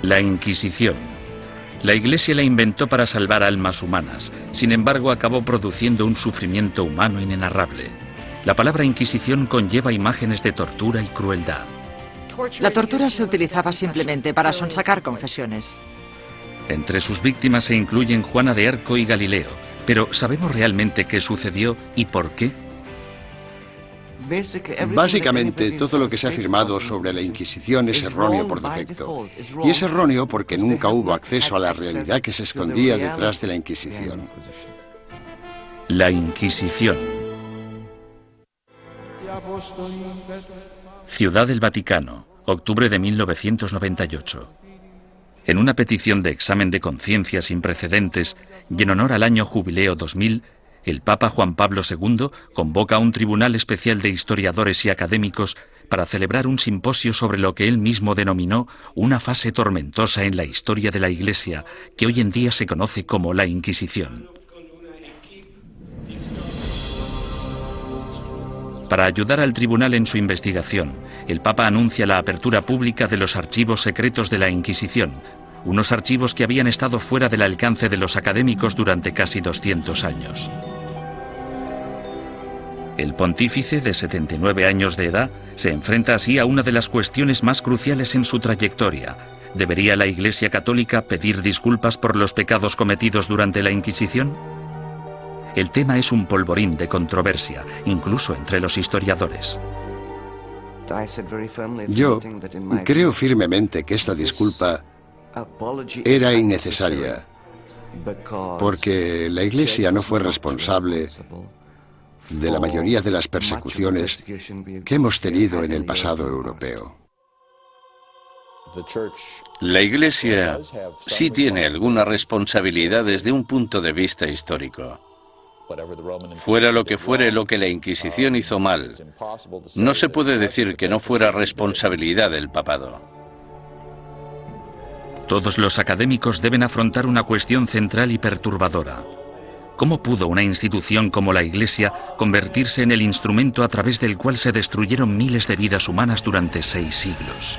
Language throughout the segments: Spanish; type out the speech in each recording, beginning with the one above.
La Inquisición. La Iglesia la inventó para salvar almas humanas, sin embargo acabó produciendo un sufrimiento humano inenarrable. La palabra Inquisición conlleva imágenes de tortura y crueldad. La tortura se utilizaba simplemente para sonsacar confesiones. Entre sus víctimas se incluyen Juana de Arco y Galileo, pero ¿sabemos realmente qué sucedió y por qué? Básicamente, todo lo que se ha afirmado sobre la Inquisición es erróneo por defecto. Y es erróneo porque nunca hubo acceso a la realidad que se escondía detrás de la Inquisición. La Inquisición. Ciudad del Vaticano, octubre de 1998. En una petición de examen de conciencia sin precedentes y en honor al año jubileo 2000, el Papa Juan Pablo II convoca a un tribunal especial de historiadores y académicos para celebrar un simposio sobre lo que él mismo denominó una fase tormentosa en la historia de la Iglesia, que hoy en día se conoce como la Inquisición. Para ayudar al tribunal en su investigación, el Papa anuncia la apertura pública de los archivos secretos de la Inquisición, unos archivos que habían estado fuera del alcance de los académicos durante casi 200 años. El pontífice, de 79 años de edad, se enfrenta así a una de las cuestiones más cruciales en su trayectoria. ¿Debería la Iglesia Católica pedir disculpas por los pecados cometidos durante la Inquisición? El tema es un polvorín de controversia, incluso entre los historiadores. Yo creo firmemente que esta disculpa era innecesaria, porque la Iglesia no fue responsable de la mayoría de las persecuciones que hemos tenido en el pasado europeo. La Iglesia sí tiene alguna responsabilidad desde un punto de vista histórico. Fuera lo que fuere lo que la Inquisición hizo mal, no se puede decir que no fuera responsabilidad del papado. Todos los académicos deben afrontar una cuestión central y perturbadora. ¿Cómo pudo una institución como la Iglesia convertirse en el instrumento a través del cual se destruyeron miles de vidas humanas durante 6 siglos?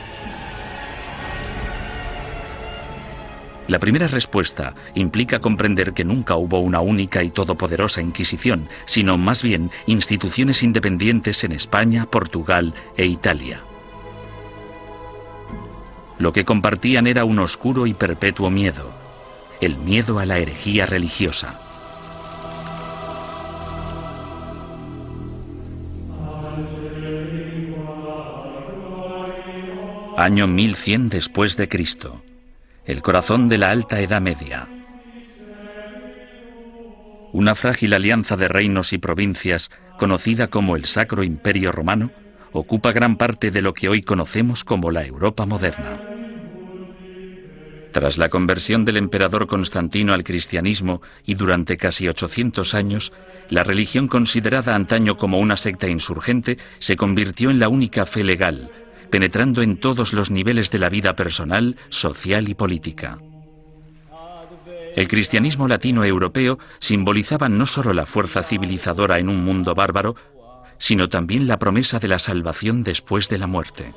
La primera respuesta implica comprender que nunca hubo una única y todopoderosa Inquisición, sino más bien instituciones independientes en España, Portugal e Italia. Lo que compartían era un oscuro y perpetuo miedo, el miedo a la herejía religiosa. Año 1100 después de Cristo. El corazón de la Alta Edad Media. Una frágil alianza de reinos y provincias, conocida como el Sacro Imperio Romano, ocupa gran parte de lo que hoy conocemos como la Europa moderna. Tras la conversión del emperador Constantino al cristianismo y durante casi 800 años, la religión considerada antaño como una secta insurgente se convirtió en la única fe legal, penetrando en todos los niveles de la vida personal, social y política. El cristianismo latino-europeo simbolizaba no solo la fuerza civilizadora en un mundo bárbaro, sino también la promesa de la salvación después de la muerte.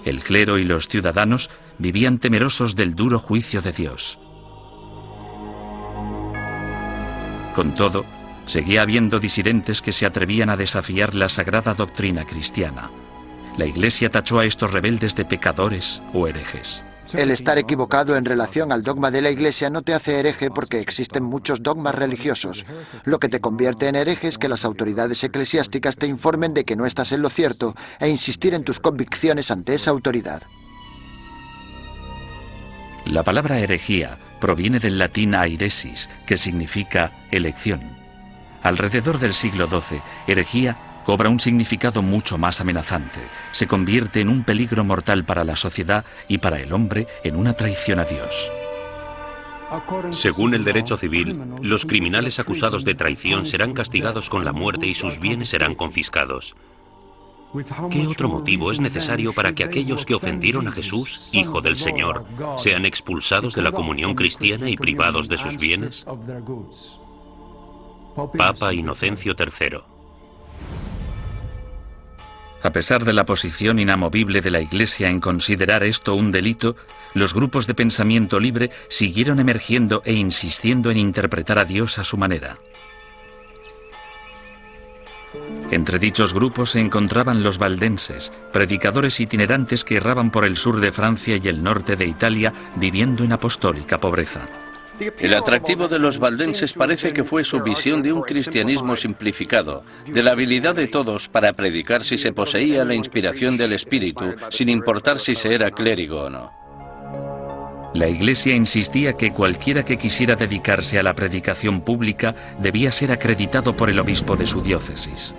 El clero y los ciudadanos vivían temerosos del duro juicio de Dios. Con todo, seguía habiendo disidentes que se atrevían a desafiar la sagrada doctrina cristiana. La Iglesia tachó a estos rebeldes de pecadores o herejes. El estar equivocado en relación al dogma de la Iglesia no te hace hereje porque existen muchos dogmas religiosos. Lo que te convierte en hereje es que las autoridades eclesiásticas te informen de que no estás en lo cierto e insistir en tus convicciones ante esa autoridad. La palabra herejía proviene del latín airesis, que significa elección. Alrededor del siglo XII, herejía cobra un significado mucho más amenazante. Se convierte en un peligro mortal para la sociedad y para el hombre en una traición a Dios. Según el derecho civil, los criminales acusados de traición serán castigados con la muerte y sus bienes serán confiscados. ¿Qué otro motivo es necesario para que aquellos que ofendieron a Jesús, Hijo del Señor, sean expulsados de la comunión cristiana y privados de sus bienes? Papa Inocencio III. A pesar de la posición inamovible de la Iglesia en considerar esto un delito, los grupos de pensamiento libre siguieron emergiendo e insistiendo en interpretar a Dios a su manera. Entre dichos grupos se encontraban los valdenses, predicadores itinerantes que erraban por el sur de Francia y el norte de Italia, viviendo en apostólica pobreza. El atractivo de los valdenses parece que fue su visión de un cristianismo simplificado, de la habilidad de todos para predicar si se poseía la inspiración del Espíritu, sin importar si se era clérigo o no. La Iglesia insistía que cualquiera que quisiera dedicarse a la predicación pública debía ser acreditado por el obispo de su diócesis.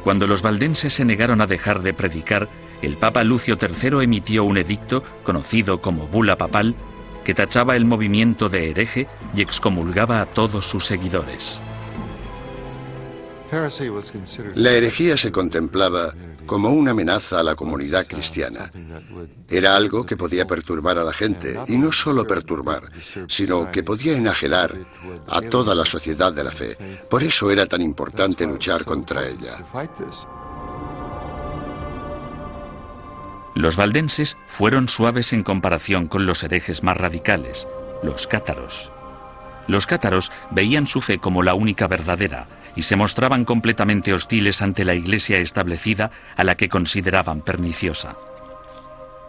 Cuando los valdenses se negaron a dejar de predicar, el Papa Lucio III emitió un edicto, conocido como Bula Papal, que tachaba el movimiento de hereje y excomulgaba a todos sus seguidores. La herejía se contemplaba como una amenaza a la comunidad cristiana. Era algo que podía perturbar a la gente, y no solo perturbar, sino que podía enajenar a toda la sociedad de la fe. Por eso era tan importante luchar contra ella. Los valdenses fueron suaves en comparación con los herejes más radicales, los cátaros. Los cátaros veían su fe como la única verdadera y se mostraban completamente hostiles ante la iglesia establecida, a la que consideraban perniciosa.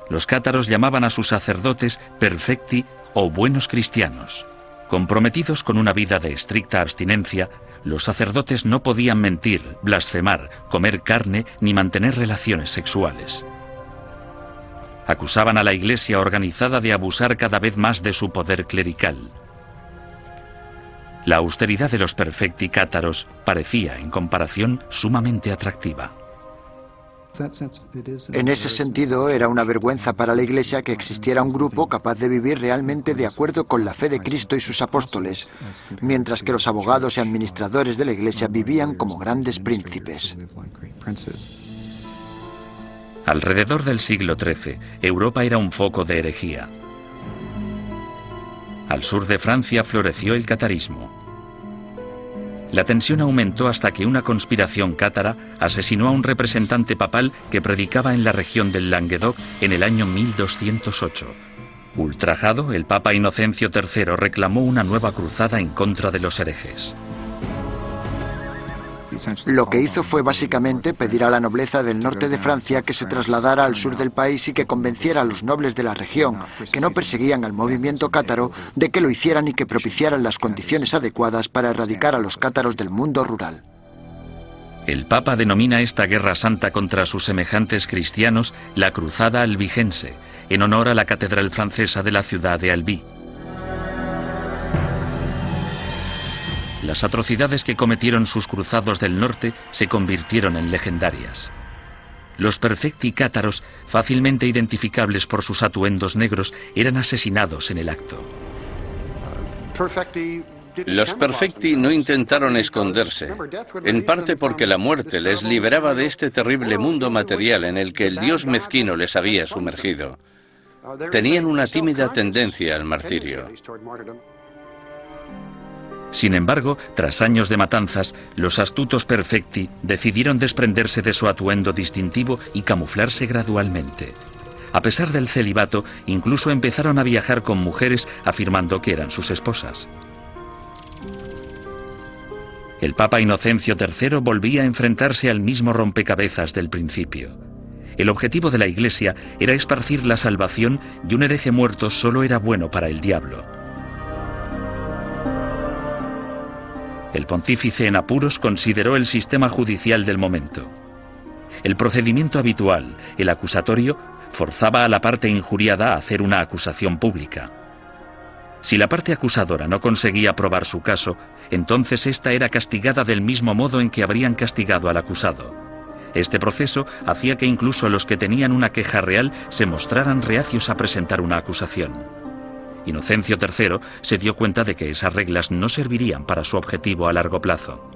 Los cátaros llamaban a sus sacerdotes perfecti o buenos cristianos. Comprometidos con una vida de estricta abstinencia, los sacerdotes no podían mentir, blasfemar, comer carne ni mantener relaciones sexuales. Acusaban a la iglesia organizada de abusar cada vez más de su poder clerical. La austeridad de los perfecti cátaros parecía, en comparación, sumamente atractiva. En ese sentido, era una vergüenza para la Iglesia que existiera un grupo capaz de vivir realmente de acuerdo con la fe de Cristo y sus apóstoles, mientras que los abogados y administradores de la Iglesia vivían como grandes príncipes. Alrededor del siglo XIII, Europa era un foco de herejía. Al sur de Francia floreció el catarismo. La tensión aumentó hasta que una conspiración cátara asesinó a un representante papal que predicaba en la región del Languedoc en el año 1208. Ultrajado, el Papa Inocencio III reclamó una nueva cruzada en contra de los herejes. Lo que hizo fue básicamente pedir a la nobleza del norte de Francia que se trasladara al sur del país y que convenciera a los nobles de la región, que no perseguían al movimiento cátaro, de que lo hicieran y que propiciaran las condiciones adecuadas para erradicar a los cátaros del mundo rural. El Papa denomina esta guerra santa contra sus semejantes cristianos la Cruzada Albigense, en honor a la catedral francesa de la ciudad de Albi. Las atrocidades que cometieron sus cruzados del norte se convirtieron en legendarias. Los perfecti cátaros, fácilmente identificables por sus atuendos negros, eran asesinados en el acto. Los perfecti no intentaron esconderse, en parte porque la muerte les liberaba de este terrible mundo material en el que el Dios mezquino les había sumergido. Tenían una tímida tendencia al martirio. Sin embargo, tras años de matanzas, los astutos perfecti decidieron desprenderse de su atuendo distintivo y camuflarse gradualmente. A pesar del celibato, incluso empezaron a viajar con mujeres afirmando que eran sus esposas. El Papa Inocencio III volvía a enfrentarse al mismo rompecabezas del principio. El objetivo de la Iglesia era esparcir la salvación y un hereje muerto solo era bueno para el diablo. El pontífice en apuros consideró el sistema judicial del momento. El procedimiento habitual, el acusatorio, forzaba a la parte injuriada a hacer una acusación pública. Si la parte acusadora no conseguía probar su caso, entonces ésta era castigada del mismo modo en que habrían castigado al acusado. Este proceso hacía que incluso los que tenían una queja real se mostraran reacios a presentar una acusación. Inocencio III se dio cuenta de que esas reglas no servirían para su objetivo a largo plazo.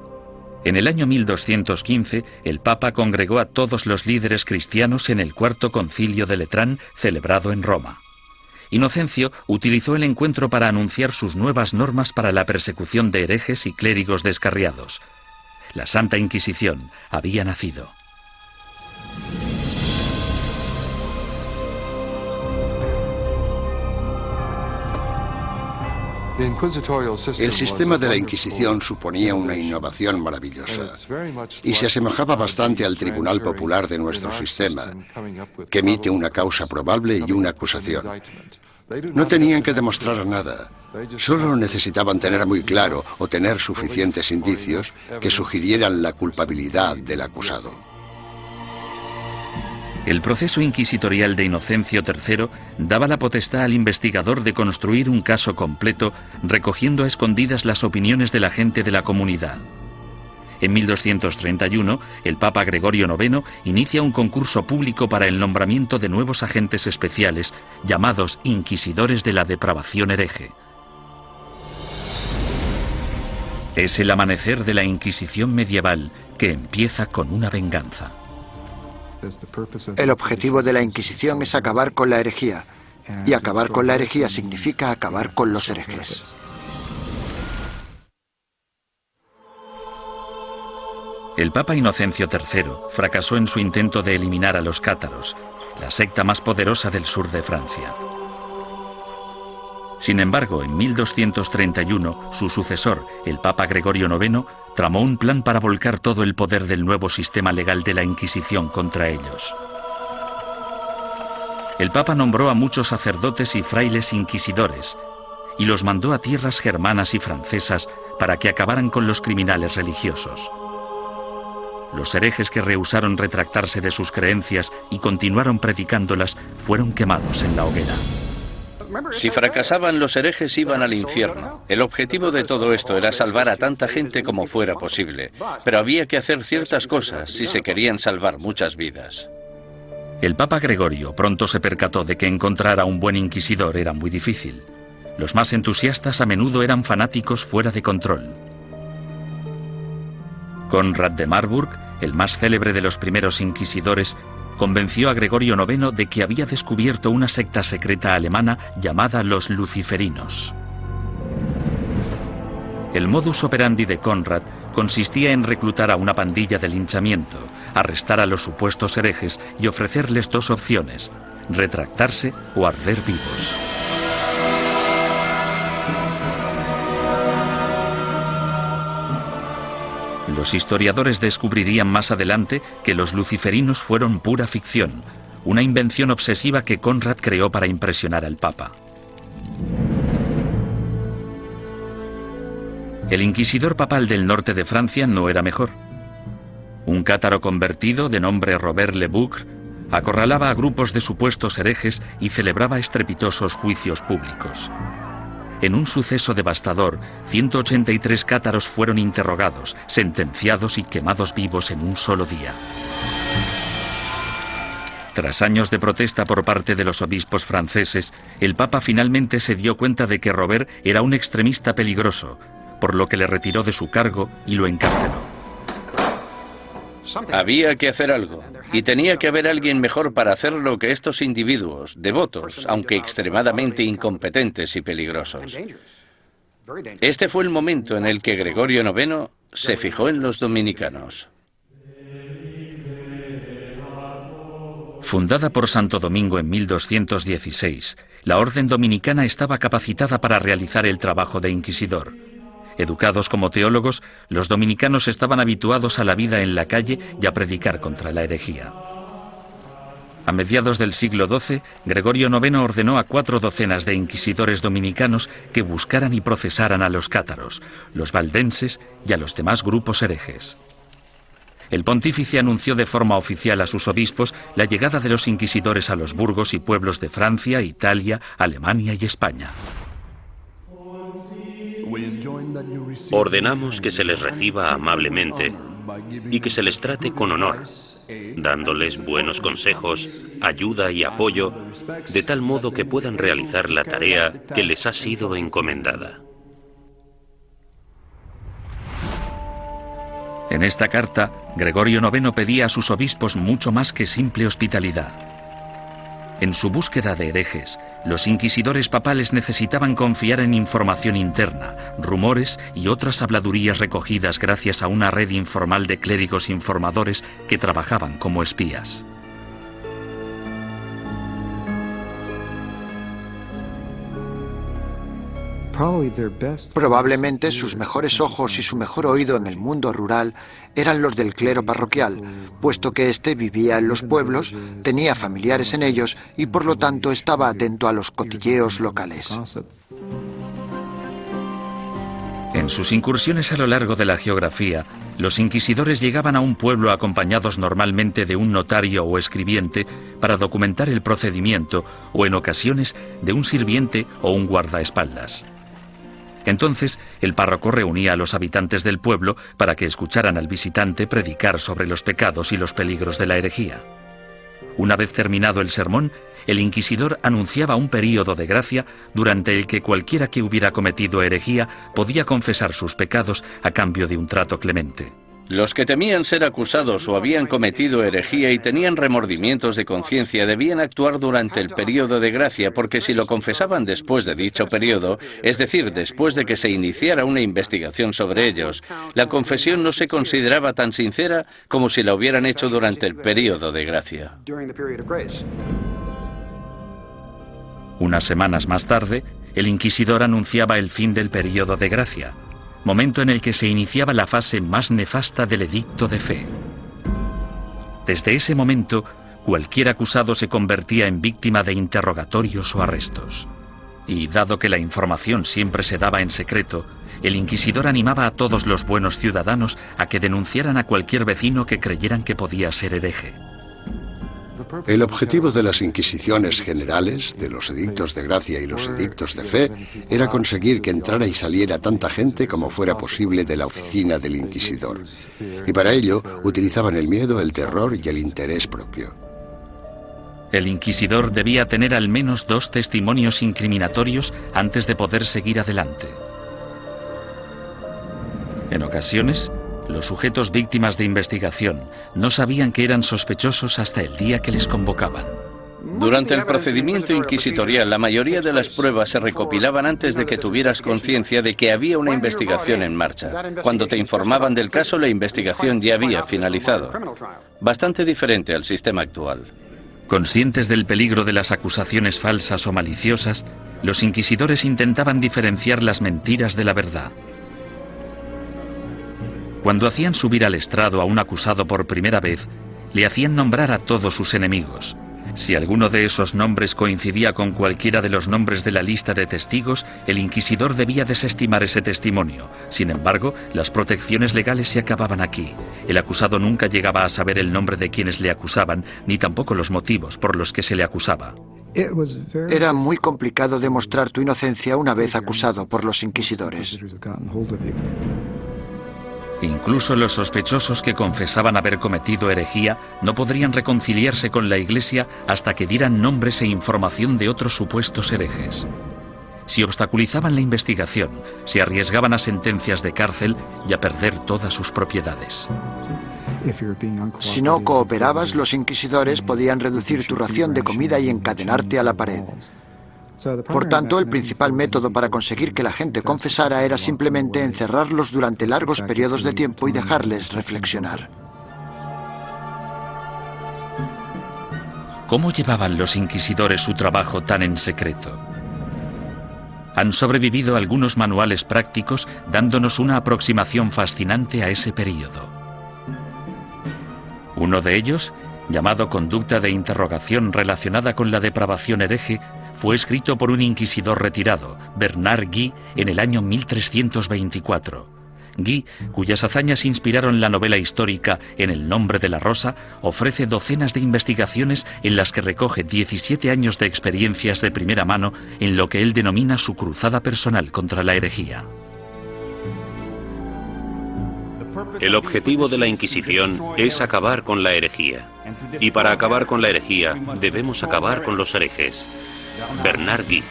En el año 1215, el Papa congregó a todos los líderes cristianos en el Cuarto Concilio de Letrán, celebrado en Roma. Inocencio utilizó el encuentro para anunciar sus nuevas normas para la persecución de herejes y clérigos descarriados. La Santa Inquisición había nacido. El sistema de la Inquisición suponía una innovación maravillosa y se asemejaba bastante al Tribunal Popular de nuestro sistema, que emite una causa probable y una acusación. No tenían que demostrar nada, solo necesitaban tener muy claro o tener suficientes indicios que sugirieran la culpabilidad del acusado. El proceso inquisitorial de Inocencio III daba la potestad al investigador de construir un caso completo, recogiendo a escondidas las opiniones de la gente de la comunidad. En 1231, el Papa Gregorio IX inicia un concurso público para el nombramiento de nuevos agentes especiales, llamados inquisidores de la depravación hereje. Es el amanecer de la Inquisición medieval, que empieza con una venganza. El objetivo de la Inquisición es acabar con la herejía, y acabar con la herejía significa acabar con los herejes. El Papa Inocencio III fracasó en su intento de eliminar a los cátaros, la secta más poderosa del sur de Francia. Sin embargo, en 1231, su sucesor, el Papa Gregorio IX, tramó un plan para volcar todo el poder del nuevo sistema legal de la Inquisición contra ellos. El Papa nombró a muchos sacerdotes y frailes inquisidores y los mandó a tierras germanas y francesas para que acabaran con los criminales religiosos. Los herejes que rehusaron retractarse de sus creencias y continuaron predicándolas fueron quemados en la hoguera. Si fracasaban, los herejes iban al infierno. El objetivo de todo esto era salvar a tanta gente como fuera posible, pero había que hacer ciertas cosas si se querían salvar muchas vidas. El Papa Gregorio pronto se percató de que encontrar a un buen inquisidor era muy difícil. Los más entusiastas a menudo eran fanáticos fuera de control. Conrad de Marburg, el más célebre de los primeros inquisidores, convenció a Gregorio IX de que había descubierto una secta secreta alemana llamada los luciferinos. El modus operandi de Conrad consistía en reclutar a una pandilla de linchamiento, arrestar a los supuestos herejes y ofrecerles dos opciones: retractarse o arder vivos. Los historiadores descubrirían más adelante que los luciferinos fueron pura ficción, una invención obsesiva que Conrad creó para impresionar al Papa. El inquisidor papal del norte de Francia no era mejor. Un cátaro convertido de nombre Robert Le Boucq acorralaba a grupos de supuestos herejes y celebraba estrepitosos juicios públicos. En un suceso devastador, 183 cátaros fueron interrogados, sentenciados y quemados vivos en un solo día. Tras años de protesta por parte de los obispos franceses, el Papa finalmente se dio cuenta de que Robert era un extremista peligroso, por lo que le retiró de su cargo y lo encarceló. Había que hacer algo, y tenía que haber alguien mejor para hacerlo que estos individuos, devotos, aunque extremadamente incompetentes y peligrosos. Este fue el momento en el que Gregorio IX se fijó en los dominicanos. Fundada por Santo Domingo en 1216, la orden dominicana estaba capacitada para realizar el trabajo de inquisidor. Educados como teólogos, los dominicanos estaban habituados a la vida en la calle y a predicar contra la herejía. A mediados del siglo XII, Gregorio IX ordenó a 4 docenas de inquisidores dominicanos que buscaran y procesaran a los cátaros, los valdenses y a los demás grupos herejes. El pontífice anunció de forma oficial a sus obispos la llegada de los inquisidores a los burgos y pueblos de Francia, Italia, Alemania y España. Ordenamos que se les reciba amablemente y que se les trate con honor, dándoles buenos consejos, ayuda y apoyo, de tal modo que puedan realizar la tarea que les ha sido encomendada. En esta carta, Gregorio IX pedía a sus obispos mucho más que simple hospitalidad. En su búsqueda de herejes, los inquisidores papales necesitaban confiar en información interna, rumores y otras habladurías recogidas gracias a una red informal de clérigos informadores que trabajaban como espías. Probablemente sus mejores ojos y su mejor oído en el mundo rural eran los del clero parroquial, puesto que éste vivía en los pueblos, tenía familiares en ellos y por lo tanto estaba atento a los cotilleos locales. En sus incursiones a lo largo de la geografía, los inquisidores llegaban a un pueblo acompañados normalmente de un notario o escribiente para documentar el procedimiento o, en ocasiones, de un sirviente o un guardaespaldas. Entonces, el párroco reunía a los habitantes del pueblo para que escucharan al visitante predicar sobre los pecados y los peligros de la herejía. Una vez terminado el sermón, el inquisidor anunciaba un período de gracia durante el que cualquiera que hubiera cometido herejía podía confesar sus pecados a cambio de un trato clemente. Los que temían ser acusados o habían cometido herejía y tenían remordimientos de conciencia debían actuar durante el período de gracia, porque si lo confesaban después de dicho período, es decir, después de que se iniciara una investigación sobre ellos, la confesión no se consideraba tan sincera como si la hubieran hecho durante el período de gracia. Unas semanas más tarde, el inquisidor anunciaba el fin del período de gracia, momento en el que se iniciaba la fase más nefasta del edicto de fe. Desde ese momento, cualquier acusado se convertía en víctima de interrogatorios o arrestos. Y dado que la información siempre se daba en secreto, el inquisidor animaba a todos los buenos ciudadanos a que denunciaran a cualquier vecino que creyeran que podía ser hereje. El objetivo de las inquisiciones generales, de los edictos de gracia y los edictos de fe, era conseguir que entrara y saliera tanta gente como fuera posible de la oficina del inquisidor. Y para ello utilizaban el miedo, el terror y el interés propio. El inquisidor debía tener al menos 2 testimonios incriminatorios antes de poder seguir adelante. En ocasiones, los sujetos víctimas de investigación no sabían que eran sospechosos hasta el día que les convocaban. Durante el procedimiento inquisitorial, la mayoría de las pruebas se recopilaban antes de que tuvieras conciencia de que había una investigación en marcha. Cuando te informaban del caso, la investigación ya había finalizado. Bastante diferente al sistema actual. Conscientes del peligro de las acusaciones falsas o maliciosas, los inquisidores intentaban diferenciar las mentiras de la verdad. Cuando hacían subir al estrado a un acusado por primera vez, le hacían nombrar a todos sus enemigos. Si alguno de esos nombres coincidía con cualquiera de los nombres de la lista de testigos, el inquisidor debía desestimar ese testimonio. Sin embargo, las protecciones legales se acababan aquí. El acusado nunca llegaba a saber el nombre de quienes le acusaban, ni tampoco los motivos por los que se le acusaba. Era muy complicado demostrar tu inocencia una vez acusado por los inquisidores. Incluso los sospechosos que confesaban haber cometido herejía no podrían reconciliarse con la Iglesia hasta que dieran nombres e información de otros supuestos herejes. Si obstaculizaban la investigación, se arriesgaban a sentencias de cárcel y a perder todas sus propiedades. Si no cooperabas, los inquisidores podían reducir tu ración de comida y encadenarte a la pared. Por tanto, el principal método para conseguir que la gente confesara era simplemente encerrarlos durante largos periodos de tiempo y dejarles reflexionar. ¿Cómo llevaban los inquisidores su trabajo tan en secreto? Han sobrevivido algunos manuales prácticos dándonos una aproximación fascinante a ese período. Uno de ellos, llamado Conducta de interrogación relacionada con la depravación hereje, fue escrito por un inquisidor retirado, Bernard Guy, en el año 1324. Guy, cuyas hazañas inspiraron la novela histórica En el nombre de la rosa, ofrece docenas de investigaciones en las que recoge 17 años de experiencias de primera mano en lo que él denomina su cruzada personal contra la herejía. El objetivo de la Inquisición es acabar con la herejía. Y para acabar con la herejía, debemos acabar con los herejes. Bernard Guy,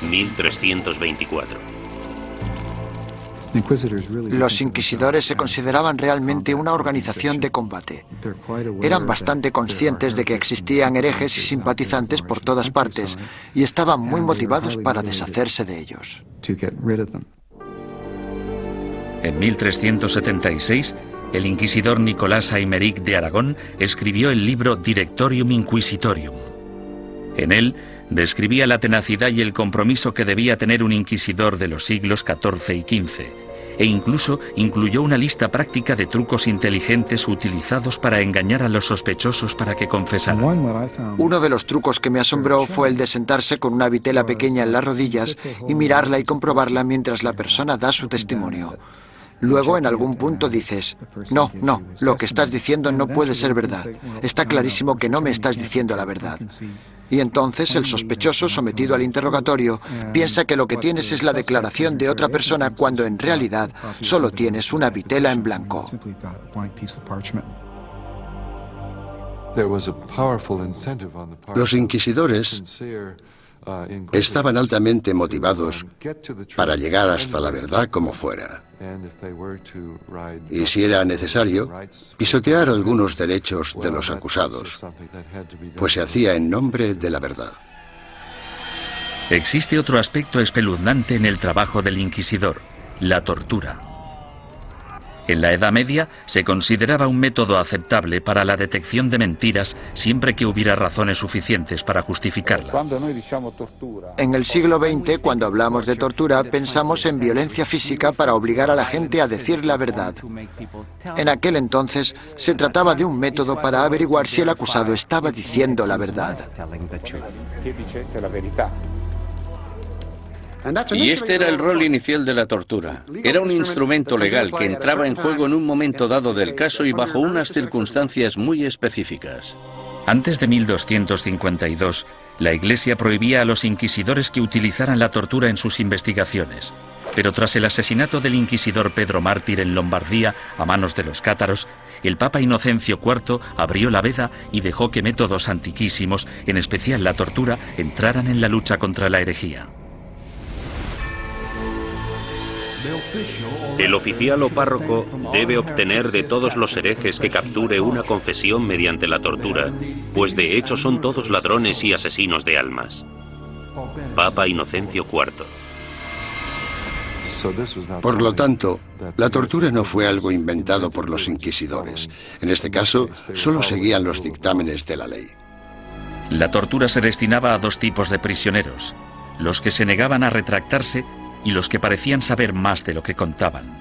1324. Los inquisidores se consideraban realmente una organización de combate. Eran bastante conscientes de que existían herejes y simpatizantes por todas partes y estaban muy motivados para deshacerse de ellos. En 1376, el inquisidor Nicolás Aymeric de Aragón escribió el libro Directorium Inquisitorium. En él, describía la tenacidad y el compromiso que debía tener un inquisidor de los siglos XIV y XV, e incluso incluyó una lista práctica de trucos inteligentes utilizados para engañar a los sospechosos para que confesaran. Uno de los trucos que me asombró fue el de sentarse con una vitela pequeña en las rodillas y mirarla y comprobarla mientras la persona da su testimonio. Luego, en algún punto dices, no, lo que estás diciendo no puede ser verdad. Está clarísimo que no me estás diciendo la verdad. Y entonces el sospechoso, sometido al interrogatorio, piensa que lo que tienes es la declaración de otra persona cuando en realidad solo tienes una vitela en blanco. Los inquisidores estaban altamente motivados para llegar hasta la verdad como fuera. Y si era necesario, pisotear algunos derechos de los acusados, pues se hacía en nombre de la verdad. Existe otro aspecto espeluznante en el trabajo del inquisidor: la tortura. En la Edad Media se consideraba un método aceptable para la detección de mentiras siempre que hubiera razones suficientes para justificarla. En el siglo XX, cuando hablamos de tortura, pensamos en violencia física para obligar a la gente a decir la verdad. En aquel entonces, se trataba de un método para averiguar si el acusado estaba diciendo la verdad. Y este era el rol inicial de la tortura. Era un instrumento legal que entraba en juego en un momento dado del caso y bajo unas circunstancias muy específicas. Antes de 1252, la Iglesia prohibía a los inquisidores que utilizaran la tortura en sus investigaciones. Pero tras el asesinato del inquisidor Pedro Mártir en Lombardía a manos de los cátaros, el Papa Inocencio IV abrió la veda y dejó que métodos antiquísimos, en especial la tortura, entraran en la lucha contra la herejía. El oficial o párroco debe obtener de todos los herejes que capture una confesión mediante la tortura, pues de hecho son todos ladrones y asesinos de almas. Papa Inocencio IV. Por lo tanto, la tortura no fue algo inventado por los inquisidores. En este caso, solo seguían los dictámenes de la ley. La tortura se destinaba a dos tipos de prisioneros: los que se negaban a retractarse y los que parecían saber más de lo que contaban.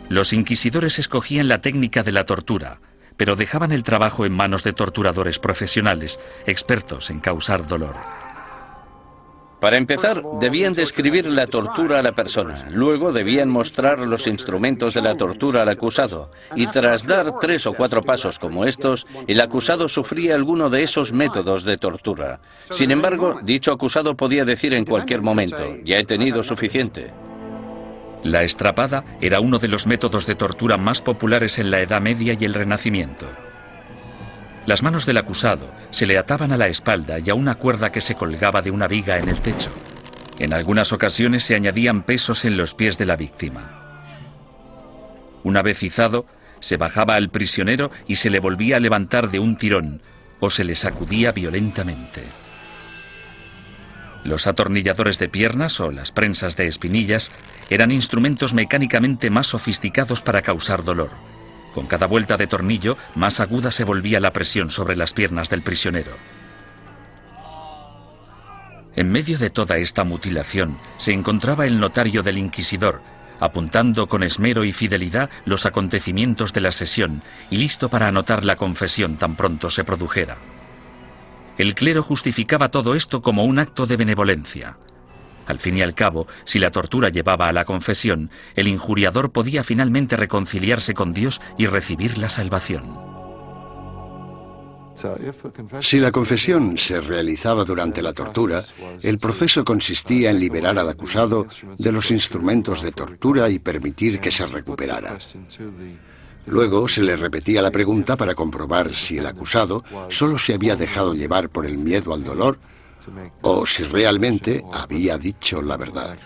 Los inquisidores escogían la técnica de la tortura, pero dejaban el trabajo en manos de torturadores profesionales, expertos en causar dolor. Para empezar, debían describir la tortura a la persona. Luego debían mostrar los instrumentos de la tortura al acusado. Y tras dar 3 o 4 pasos como estos, el acusado sufría alguno de esos métodos de tortura. Sin embargo, dicho acusado podía decir en cualquier momento: ya he tenido suficiente. La estrapada era uno de los métodos de tortura más populares en la Edad Media y el Renacimiento. Las manos del acusado se le ataban a la espalda y a una cuerda que se colgaba de una viga en el techo. En algunas ocasiones se añadían pesos en los pies de la víctima. Una vez izado, se bajaba al prisionero y se le volvía a levantar de un tirón o se le sacudía violentamente. Los atornilladores de piernas o las prensas de espinillas eran instrumentos mecánicamente más sofisticados para causar dolor. Con cada vuelta de tornillo, más aguda se volvía la presión sobre las piernas del prisionero. En medio de toda esta mutilación se encontraba el notario del inquisidor, apuntando con esmero y fidelidad los acontecimientos de la sesión y listo para anotar la confesión tan pronto se produjera. El clero justificaba todo esto como un acto de benevolencia. Al fin y al cabo, si la tortura llevaba a la confesión, el injuriador podía finalmente reconciliarse con Dios y recibir la salvación. Si la confesión se realizaba durante la tortura, el proceso consistía en liberar al acusado de los instrumentos de tortura y permitir que se recuperara. Luego se le repetía la pregunta para comprobar si el acusado solo se había dejado llevar por el miedo al dolor o si realmente había dicho la verdad.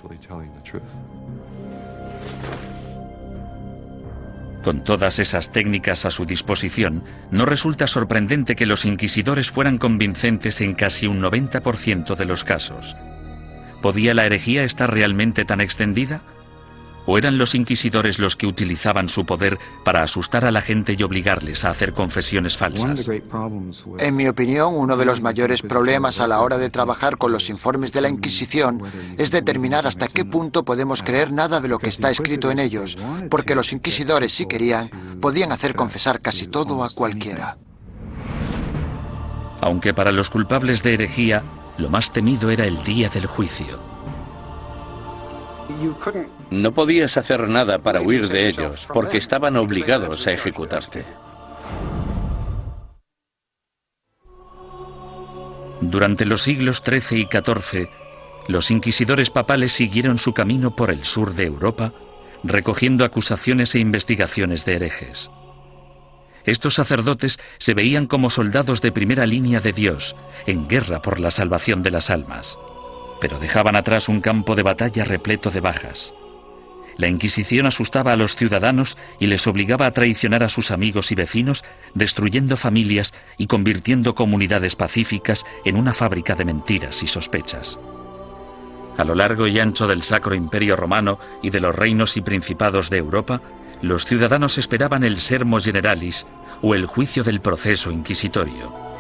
Con todas esas técnicas a su disposición, no resulta sorprendente que los inquisidores fueran convincentes en casi un 90% de los casos. ¿Podía la herejía estar realmente tan extendida? ¿O eran los inquisidores los que utilizaban su poder para asustar a la gente y obligarles a hacer confesiones falsas? En mi opinión, uno de los mayores problemas a la hora de trabajar con los informes de la Inquisición es determinar hasta qué punto podemos creer nada de lo que está escrito en ellos, porque los inquisidores, si querían, podían hacer confesar casi todo a cualquiera. Aunque para los culpables de herejía, lo más temido era el día del juicio. No podías hacer nada para huir de ellos, porque estaban obligados a ejecutarte. Durante los siglos XIII y XIV, los inquisidores papales siguieron su camino por el sur de Europa, recogiendo acusaciones e investigaciones de herejes. Estos sacerdotes se veían como soldados de primera línea de Dios, en guerra por la salvación de las almas, pero dejaban atrás un campo de batalla repleto de bajas. La Inquisición asustaba a los ciudadanos y les obligaba a traicionar a sus amigos y vecinos, destruyendo familias y convirtiendo comunidades pacíficas en una fábrica de mentiras y sospechas. A lo largo y ancho del Sacro Imperio Romano y de los reinos y principados de Europa, los ciudadanos esperaban el Sermo Generalis o el juicio del proceso inquisitorio.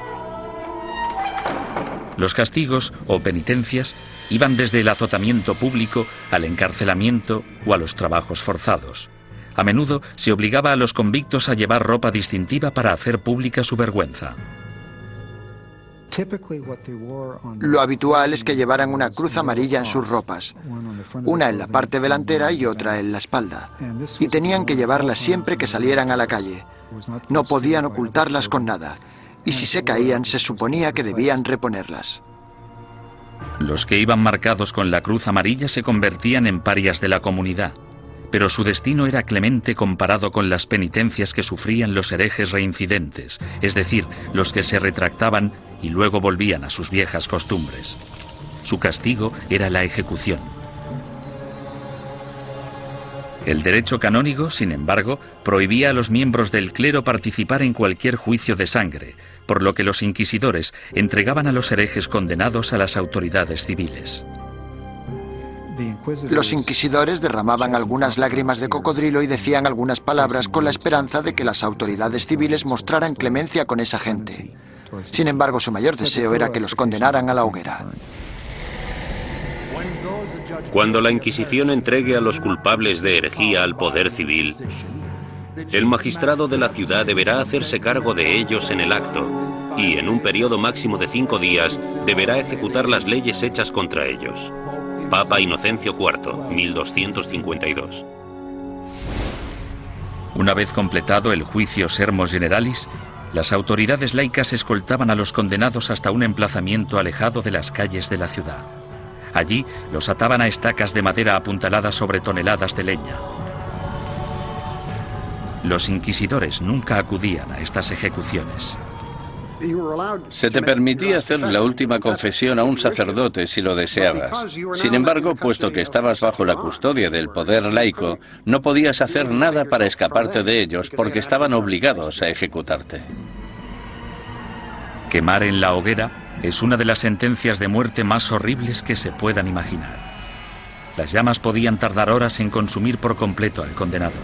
Los castigos o penitencias iban desde el azotamiento público al encarcelamiento o a los trabajos forzados. A menudo se obligaba a los convictos a llevar ropa distintiva para hacer pública su vergüenza. Lo habitual es que llevaran una cruz amarilla en sus ropas, una en la parte delantera y otra en la espalda, y tenían que llevarlas siempre que salieran a la calle. No podían ocultarlas con nada, y si se caían se suponía que debían reponerlas. Los que iban marcados con la cruz amarilla se convertían en parias de la comunidad, pero su destino era clemente comparado con las penitencias que sufrían los herejes reincidentes, es decir, los que se retractaban y luego volvían a sus viejas costumbres. Su castigo era la ejecución. El derecho canónico, sin embargo, prohibía a los miembros del clero participar en cualquier juicio de sangre, por lo que los inquisidores entregaban a los herejes condenados a las autoridades civiles. Los inquisidores derramaban algunas lágrimas de cocodrilo y decían algunas palabras con la esperanza de que las autoridades civiles mostraran clemencia con esa gente. Sin embargo, su mayor deseo era que los condenaran a la hoguera. Cuando la Inquisición entregue a los culpables de herejía al poder civil, el magistrado de la ciudad deberá hacerse cargo de ellos en el acto y, en un periodo máximo de 5 días, deberá ejecutar las leyes hechas contra ellos. Papa Inocencio IV, 1252. Una vez completado el juicio Sermo Generalis, las autoridades laicas escoltaban a los condenados hasta un emplazamiento alejado de las calles de la ciudad. Allí los ataban a estacas de madera apuntaladas sobre toneladas de leña. Los inquisidores nunca acudían a estas ejecuciones. Se te permitía hacer la última confesión a un sacerdote si lo deseabas. Sin embargo, puesto que estabas bajo la custodia del poder laico, no podías hacer nada para escaparte de ellos porque estaban obligados a ejecutarte. Quemar en la hoguera es una de las sentencias de muerte más horribles que se puedan imaginar. Las llamas podían tardar horas en consumir por completo al condenado.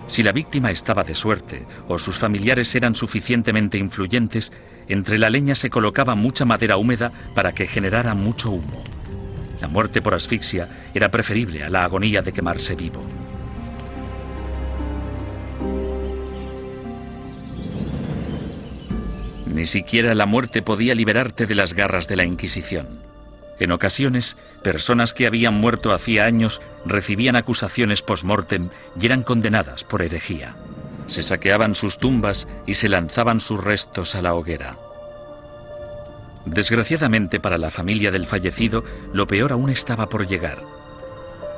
Si la víctima estaba de suerte o sus familiares eran suficientemente influyentes, entre la leña se colocaba mucha madera húmeda para que generara mucho humo. La muerte por asfixia era preferible a la agonía de quemarse vivo. Ni siquiera la muerte podía liberarte de las garras de la Inquisición. En ocasiones, personas que habían muerto hacía años recibían acusaciones post-mortem y eran condenadas por herejía. Se saqueaban sus tumbas y se lanzaban sus restos a la hoguera. Desgraciadamente para la familia del fallecido, lo peor aún estaba por llegar.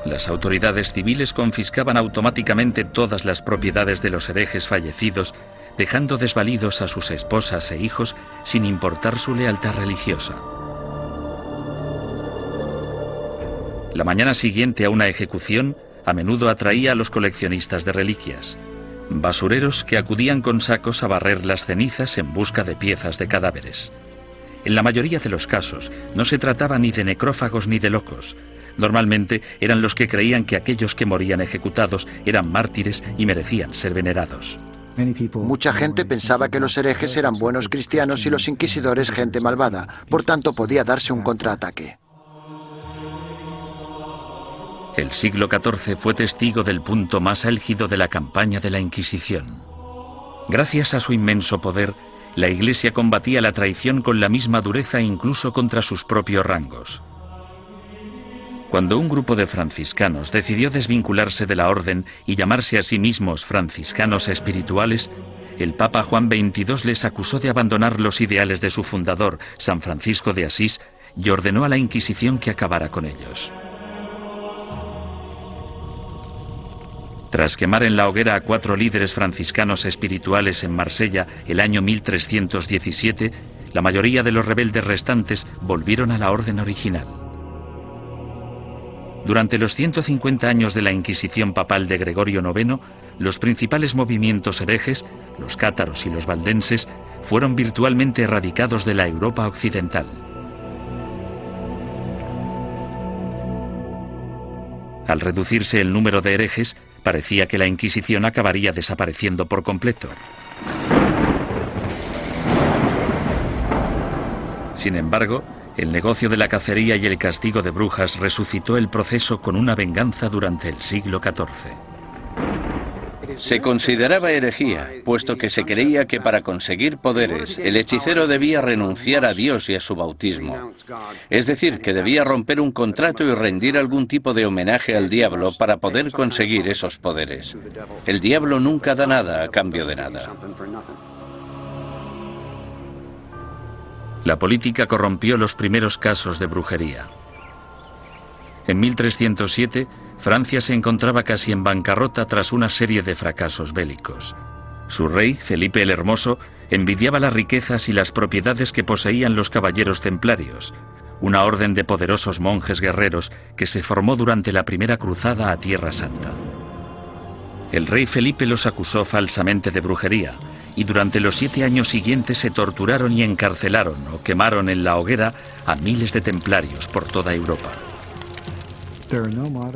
Las autoridades civiles confiscaban automáticamente todas las propiedades de los herejes fallecidos, dejando desvalidos a sus esposas e hijos sin importar su lealtad religiosa. La mañana siguiente a una ejecución a menudo atraía a los coleccionistas de reliquias, basureros que acudían con sacos a barrer las cenizas en busca de piezas de cadáveres. En la mayoría de los casos, no se trataba ni de necrófagos ni de locos. Normalmente eran los que creían que aquellos que morían ejecutados eran mártires y merecían ser venerados. Mucha gente pensaba que los herejes eran buenos cristianos y los inquisidores gente malvada, por tanto podía darse un contraataque. El siglo XIV fue testigo del punto más álgido de la campaña de la Inquisición. Gracias a su inmenso poder, la Iglesia combatía la traición con la misma dureza incluso contra sus propios rangos. Cuando un grupo de franciscanos decidió desvincularse de la orden y llamarse a sí mismos franciscanos espirituales, el Papa Juan XXII les acusó de abandonar los ideales de su fundador, San Francisco de Asís, y ordenó a la Inquisición que acabara con ellos. Tras quemar en la hoguera a 4 líderes franciscanos espirituales en Marsella el año 1317, la mayoría de los rebeldes restantes volvieron a la orden original. Durante los 150 años de la Inquisición papal de Gregorio IX, los principales movimientos herejes, los cátaros y los valdenses, fueron virtualmente erradicados de la Europa occidental. Al reducirse el número de herejes, parecía que la Inquisición acabaría desapareciendo por completo. Sin embargo, el negocio de la cacería y el castigo de brujas resucitó el proceso con una venganza durante el siglo XIV. Se consideraba herejía, puesto que se creía que para conseguir poderes el hechicero debía renunciar a Dios y a su bautismo. Es decir, que debía romper un contrato y rendir algún tipo de homenaje al diablo para poder conseguir esos poderes. El diablo nunca da nada a cambio de nada. La política corrompió los primeros casos de brujería. En 1307, Francia se encontraba casi en bancarrota tras una serie de fracasos bélicos. Su rey, Felipe el Hermoso, envidiaba las riquezas y las propiedades que poseían los caballeros templarios, una orden de poderosos monjes guerreros que se formó durante la primera cruzada a Tierra Santa. El rey Felipe los acusó falsamente de brujería, y durante los 7 años siguientes se torturaron y encarcelaron o quemaron en la hoguera a miles de templarios por toda Europa.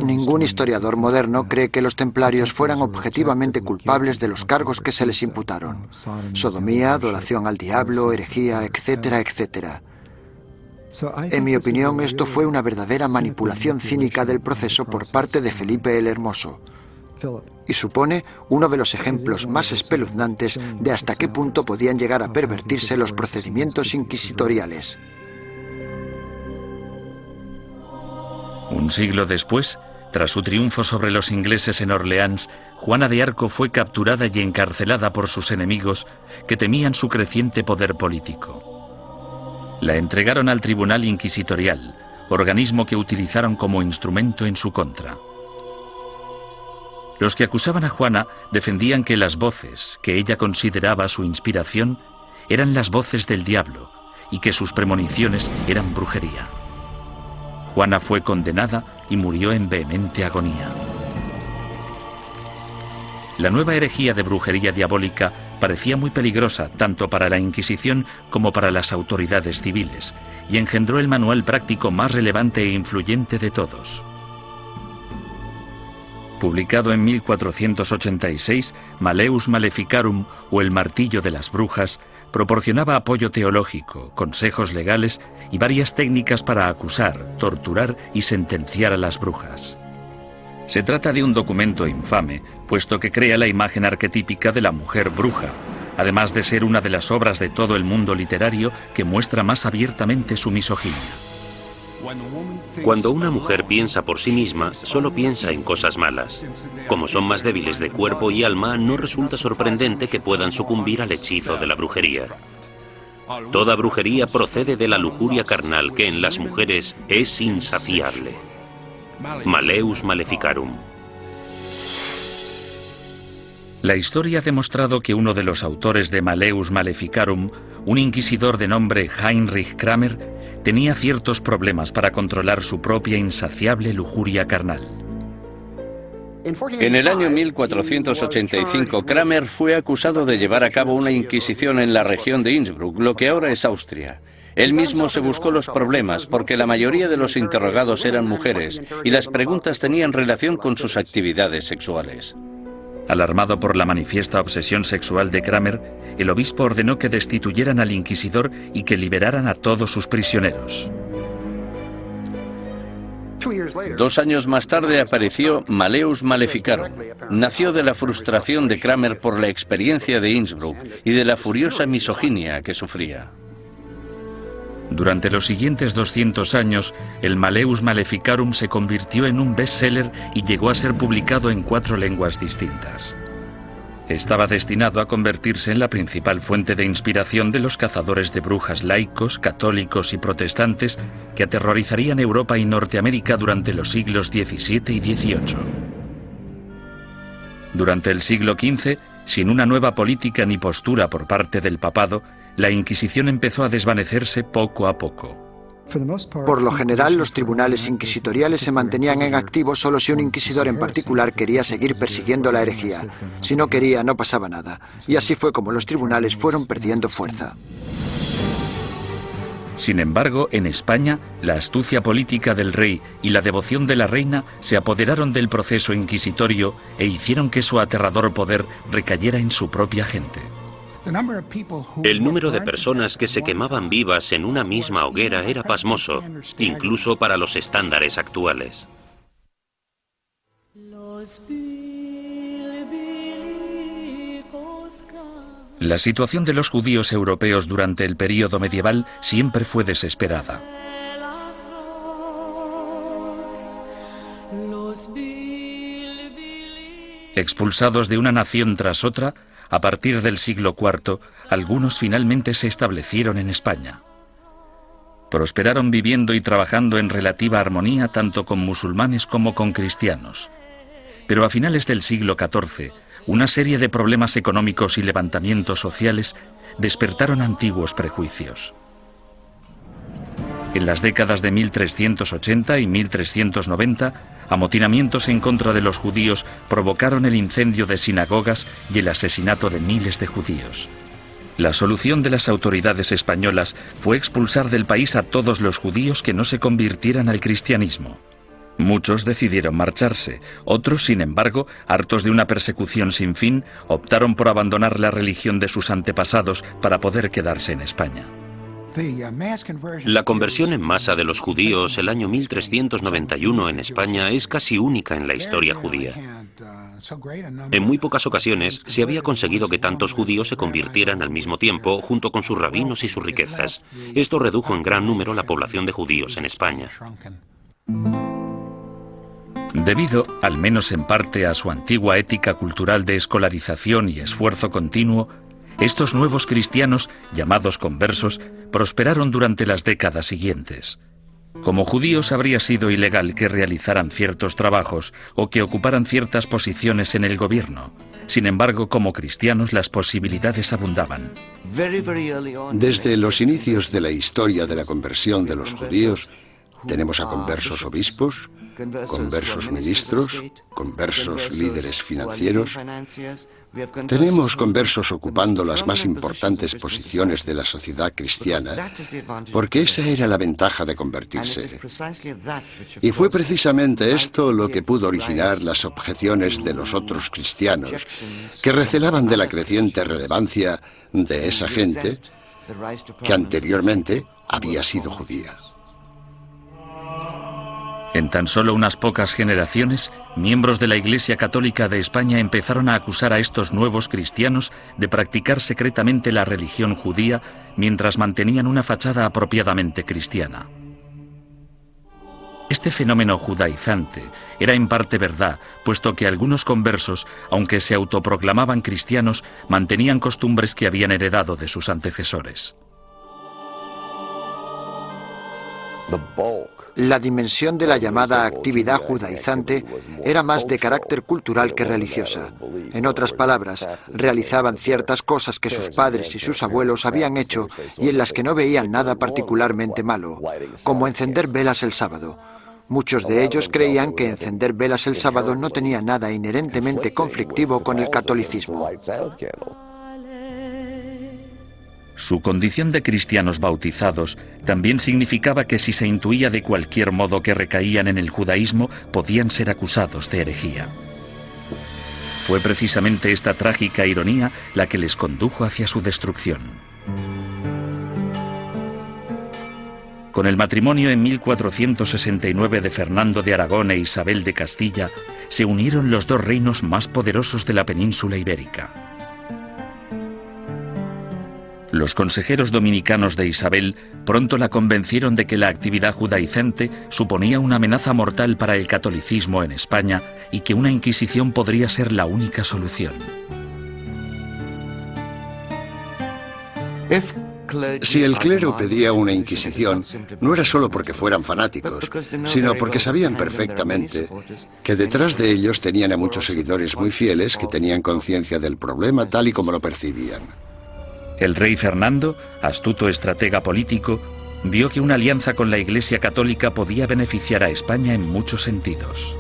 Ningún historiador moderno cree que los templarios fueran objetivamente culpables de los cargos que se les imputaron: sodomía, adoración al diablo, herejía, etcétera, etcétera. En mi opinión, esto fue una verdadera manipulación cínica del proceso por parte de Felipe el Hermoso, y supone uno de los ejemplos más espeluznantes de hasta qué punto podían llegar a pervertirse los procedimientos inquisitoriales. Un siglo después, tras su triunfo sobre los ingleses en Orleans, Juana de Arco fue capturada y encarcelada por sus enemigos, que temían su creciente poder político. La entregaron al Tribunal Inquisitorial, organismo que utilizaron como instrumento en su contra. Los que acusaban a Juana defendían que las voces que ella consideraba su inspiración eran las voces del diablo y que sus premoniciones eran brujería. Juana fue condenada y murió en vehemente agonía. La nueva herejía de brujería diabólica parecía muy peligrosa tanto para la Inquisición como para las autoridades civiles, y engendró el manual práctico más relevante e influyente de todos. Publicado en 1486, Malleus Maleficarum, o el martillo de las brujas, proporcionaba apoyo teológico, consejos legales y varias técnicas para acusar, torturar y sentenciar a las brujas. Se trata de un documento infame, puesto que crea la imagen arquetípica de la mujer bruja, además de ser una de las obras de todo el mundo literario que muestra más abiertamente su misoginia. Cuando una mujer piensa por sí misma, solo piensa en cosas malas. Como son más débiles de cuerpo y alma, no resulta sorprendente que puedan sucumbir al hechizo de la brujería. Toda brujería procede de la lujuria carnal que en las mujeres es insaciable. Malleus Maleficarum. La historia ha demostrado que uno de los autores de Malleus Maleficarum, un inquisidor de nombre Heinrich Kramer, tenía ciertos problemas para controlar su propia insaciable lujuria carnal. En el año 1485, Kramer fue acusado de llevar a cabo una inquisición en la región de Innsbruck, lo que ahora es Austria. Él mismo se buscó los problemas porque la mayoría de los interrogados eran mujeres y las preguntas tenían relación con sus actividades sexuales. Alarmado por la manifiesta obsesión sexual de Kramer, el obispo ordenó que destituyeran al inquisidor y que liberaran a todos sus prisioneros. 2 años más tarde apareció Malleus Maleficarum. Nació de la frustración de Kramer por la experiencia de Innsbruck y de la furiosa misoginia que sufría. Durante los siguientes 200 años, el Malleus Maleficarum se convirtió en un bestseller y llegó a ser publicado en 4 lenguas distintas. Estaba destinado a convertirse en la principal fuente de inspiración de los cazadores de brujas laicos, católicos y protestantes que aterrorizarían Europa y Norteamérica durante los siglos XVII y XVIII. Durante el siglo XV, sin una nueva política ni postura por parte del papado, la Inquisición empezó a desvanecerse poco a poco. Por lo general, los tribunales inquisitoriales se mantenían en activo solo si un inquisidor en particular quería seguir persiguiendo la herejía. Si no quería, no pasaba nada. Y así fue como los tribunales fueron perdiendo fuerza. Sin embargo, en España, la astucia política del rey y la devoción de la reina se apoderaron del proceso inquisitorio e hicieron que su aterrador poder recayera en su propia gente. El número de personas que se quemaban vivas en una misma hoguera era pasmoso, incluso para los estándares actuales. La situación de los judíos europeos durante el período medieval siempre fue desesperada. Expulsados de una nación tras otra, a partir del siglo IV, algunos finalmente se establecieron en España. Prosperaron viviendo y trabajando en relativa armonía tanto con musulmanes como con cristianos. Pero a finales del siglo XIV, una serie de problemas económicos y levantamientos sociales despertaron antiguos prejuicios. En las décadas de 1380 y 1390, amotinamientos en contra de los judíos provocaron el incendio de sinagogas y el asesinato de miles de judíos. La solución de las autoridades españolas fue expulsar del país a todos los judíos que no se convirtieran al cristianismo. Muchos decidieron marcharse, otros, sin embargo, hartos de una persecución sin fin, optaron por abandonar la religión de sus antepasados para poder quedarse en España. La conversión en masa de los judíos el año 1391 en España es casi única en la historia judía. En muy pocas ocasiones se había conseguido que tantos judíos se convirtieran al mismo tiempo junto con sus rabinos y sus riquezas. Esto redujo en gran número la población de judíos en España. Debido, al menos en parte, a su antigua ética cultural de escolarización y esfuerzo continuo, estos nuevos cristianos, llamados conversos, prosperaron durante las décadas siguientes. Como judíos habría sido ilegal que realizaran ciertos trabajos o que ocuparan ciertas posiciones en el gobierno. Sin embargo, como cristianos las posibilidades abundaban. Desde los inicios de la historia de la conversión de los judíos, tenemos a conversos obispos, conversos ministros, conversos líderes financieros. Tenemos conversos ocupando las más importantes posiciones de la sociedad cristiana, porque esa era la ventaja de convertirse. Y fue precisamente esto lo que pudo originar las objeciones de los otros cristianos, que recelaban de la creciente relevancia de esa gente que anteriormente había sido judía. En tan solo unas pocas generaciones, miembros de la Iglesia Católica de España empezaron a acusar a estos nuevos cristianos de practicar secretamente la religión judía mientras mantenían una fachada apropiadamente cristiana. Este fenómeno judaizante era en parte verdad, puesto que algunos conversos, aunque se autoproclamaban cristianos, mantenían costumbres que habían heredado de sus antecesores. La dimensión de la llamada actividad judaizante era más de carácter cultural que religiosa. En otras palabras, realizaban ciertas cosas que sus padres y sus abuelos habían hecho y en las que no veían nada particularmente malo, como encender velas el sábado. Muchos de ellos creían que encender velas el sábado no tenía nada inherentemente conflictivo con el catolicismo. Su condición de cristianos bautizados también significaba que si se intuía de cualquier modo que recaían en el judaísmo, podían ser acusados de herejía. Fue precisamente esta trágica ironía la que les condujo hacia su destrucción. Con el matrimonio en 1469 de Fernando de Aragón e Isabel de Castilla, se unieron los dos reinos más poderosos de la península ibérica. Los consejeros dominicanos de Isabel pronto la convencieron de que la actividad judaizante suponía una amenaza mortal para el catolicismo en España y que una Inquisición podría ser la única solución. Si el clero pedía una Inquisición, no era solo porque fueran fanáticos, sino porque sabían perfectamente que detrás de ellos tenían a muchos seguidores muy fieles que tenían conciencia del problema tal y como lo percibían. El rey Fernando, astuto estratega político, vio que una alianza con la Iglesia Católica podía beneficiar a España en muchos sentidos.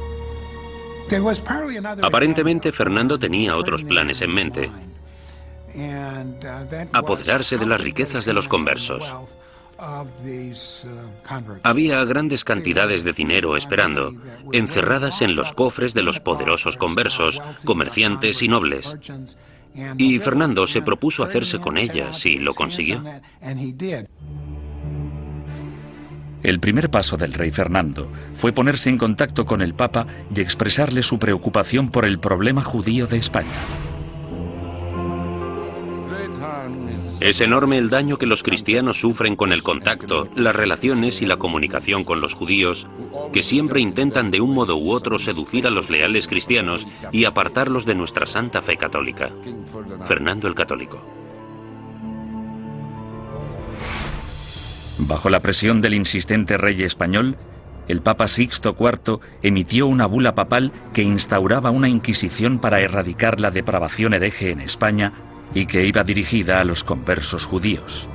Aparentemente, Fernando tenía otros planes en mente. Apoderarse de las riquezas de los conversos. Había grandes cantidades de dinero esperando, encerradas en los cofres de los poderosos conversos, comerciantes y nobles. Y Fernando se propuso hacerse con ellas y lo consiguió. El primer paso del rey Fernando fue ponerse en contacto con el Papa y expresarle su preocupación por el problema judío de España. Es enorme el daño que los cristianos sufren con el contacto, las relaciones y la comunicación con los judíos, que siempre intentan de un modo u otro seducir a los leales cristianos y apartarlos de nuestra santa fe católica. Fernando el Católico. Bajo la presión del insistente rey español, el Papa Sixto IV emitió una bula papal que instauraba una Inquisición para erradicar la depravación hereje en España y que iba dirigida a los conversos judíos.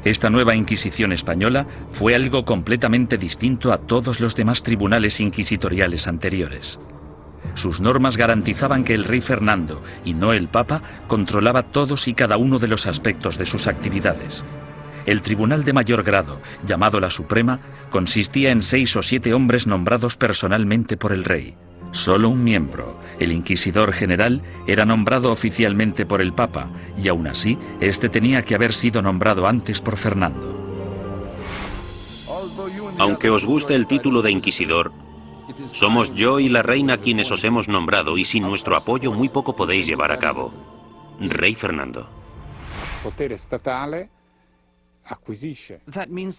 Esta nueva Inquisición española fue algo completamente distinto a todos los demás tribunales inquisitoriales anteriores. Sus normas garantizaban que el rey Fernando, y no el Papa, controlaba todos y cada uno de los aspectos de sus actividades. El tribunal de mayor grado, llamado la Suprema, consistía en 6 o 7 hombres nombrados personalmente por el rey. Solo un miembro, el inquisidor general, era nombrado oficialmente por el Papa, y aún así, este tenía que haber sido nombrado antes por Fernando. Aunque os guste el título de inquisidor, somos yo y la reina quienes os hemos nombrado y sin nuestro apoyo muy poco podéis llevar a cabo. Rey Fernando.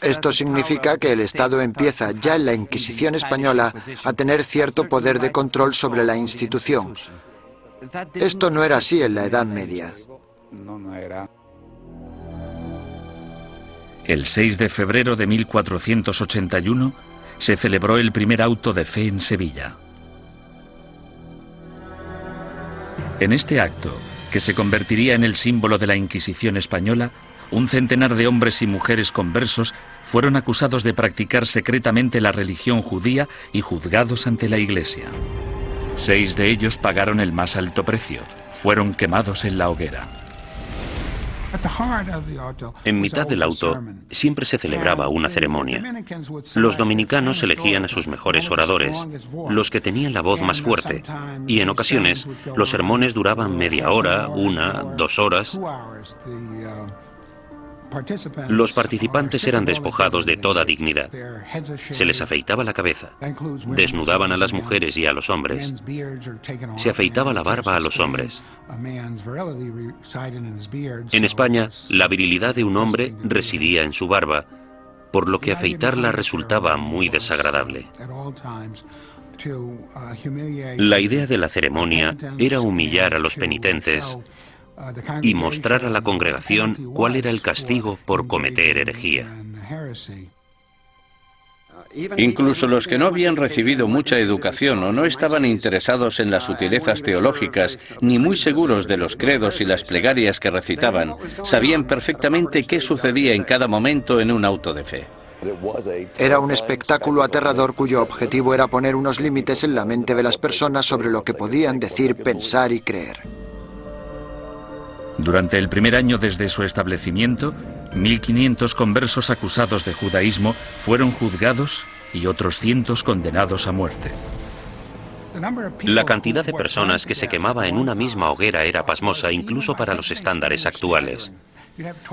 Esto significa que el Estado empieza ya en la Inquisición española a tener cierto poder de control sobre la institución. Esto no era así en la Edad Media. El 6 de febrero de 1481 se celebró el primer auto de fe en Sevilla. En este acto, que se convertiría en el símbolo de la Inquisición española, un centenar de hombres y mujeres conversos fueron acusados de practicar secretamente la religión judía y juzgados ante la Iglesia. 6 de ellos pagaron el más alto precio. Fueron quemados en la hoguera. En mitad del auto siempre se celebraba una ceremonia. Los dominicanos elegían a sus mejores oradores, los que tenían la voz más fuerte, y en ocasiones los sermones duraban media hora, 1, 2 horas. Los participantes eran despojados de toda dignidad. Se les afeitaba la cabeza, desnudaban a las mujeres y a los hombres, se afeitaba la barba a los hombres. En España, la virilidad de un hombre residía en su barba, por lo que afeitarla resultaba muy desagradable. La idea de la ceremonia era humillar a los penitentes y mostrar a la congregación cuál era el castigo por cometer herejía. Incluso los que no habían recibido mucha educación o no estaban interesados en las sutilezas teológicas, ni muy seguros de los credos y las plegarias que recitaban, sabían perfectamente qué sucedía en cada momento en un auto de fe. Era un espectáculo aterrador cuyo objetivo era poner unos límites en la mente de las personas sobre lo que podían decir, pensar y creer. Durante el primer año desde su establecimiento, 1.500 conversos acusados de judaísmo fueron juzgados y otros cientos condenados a muerte. La cantidad de personas que se quemaba en una misma hoguera era pasmosa incluso para los estándares actuales.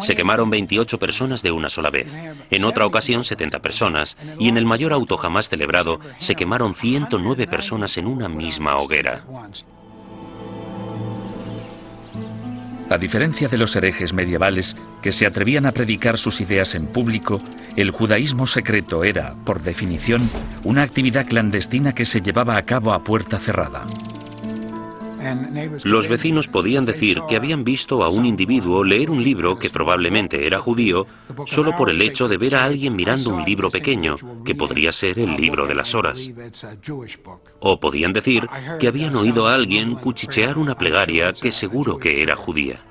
Se quemaron 28 personas de una sola vez, en otra ocasión 70 personas, y en el mayor auto jamás celebrado se quemaron 109 personas en una misma hoguera. A diferencia de los herejes medievales que se atrevían a predicar sus ideas en público, el judaísmo secreto era, por definición, una actividad clandestina que se llevaba a cabo a puerta cerrada. Los vecinos podían decir que habían visto a un individuo leer un libro que probablemente era judío solo por el hecho de ver a alguien mirando un libro pequeño, que podría ser el libro de las horas. O podían decir que habían oído a alguien cuchichear una plegaria que seguro que era judía.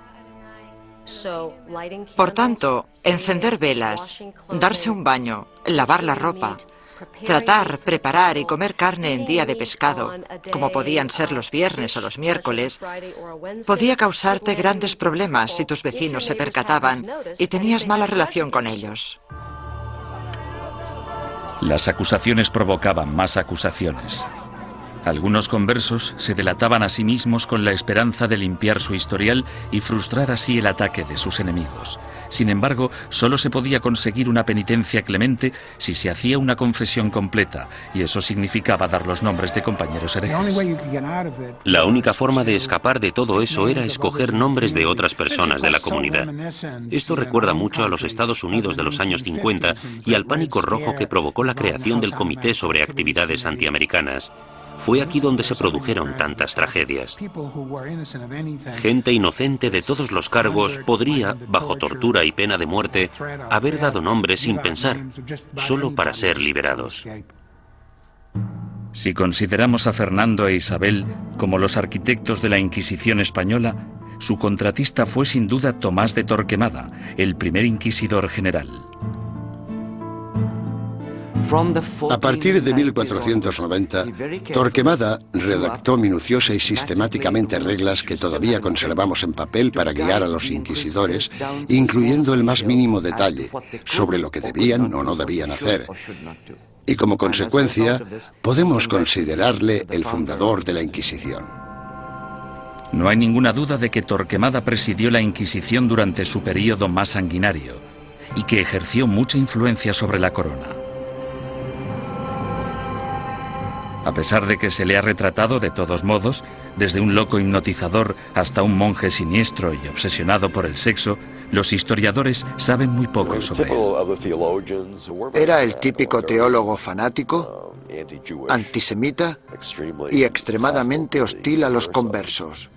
Por tanto, encender velas, darse un baño, lavar la ropa, tratar, preparar y comer carne en día de pescado, como podían ser los viernes o los miércoles, podía causarte grandes problemas si tus vecinos se percataban y tenías mala relación con ellos. Las acusaciones provocaban más acusaciones. Algunos conversos se delataban a sí mismos con la esperanza de limpiar su historial y frustrar así el ataque de sus enemigos. Sin embargo, solo se podía conseguir una penitencia clemente si se hacía una confesión completa, y eso significaba dar los nombres de compañeros herejes. La única forma de escapar de todo eso era escoger nombres de otras personas de la comunidad. Esto recuerda mucho a los Estados Unidos de los años 50 y al pánico rojo que provocó la creación del Comité sobre Actividades Antiamericanas. Fue aquí donde se produjeron tantas tragedias. Gente inocente de todos los cargos podría, bajo tortura y pena de muerte, haber dado nombres sin pensar, solo para ser liberados. Si consideramos a Fernando e Isabel como los arquitectos de la Inquisición española, su contratista fue sin duda Tomás de Torquemada, el primer inquisidor general. A partir de 1490, Torquemada redactó minuciosa y sistemáticamente reglas que todavía conservamos en papel para guiar a los inquisidores, incluyendo el más mínimo detalle sobre lo que debían o no debían hacer. Y como consecuencia, podemos considerarle el fundador de la Inquisición. No hay ninguna duda de que Torquemada presidió la Inquisición durante su período más sanguinario y que ejerció mucha influencia sobre la corona. A pesar de que se le ha retratado de todos modos, desde un loco hipnotizador hasta un monje siniestro y obsesionado por el sexo, los historiadores saben muy poco sobre él. Era el típico teólogo fanático, antisemita y extremadamente hostil a los conversos.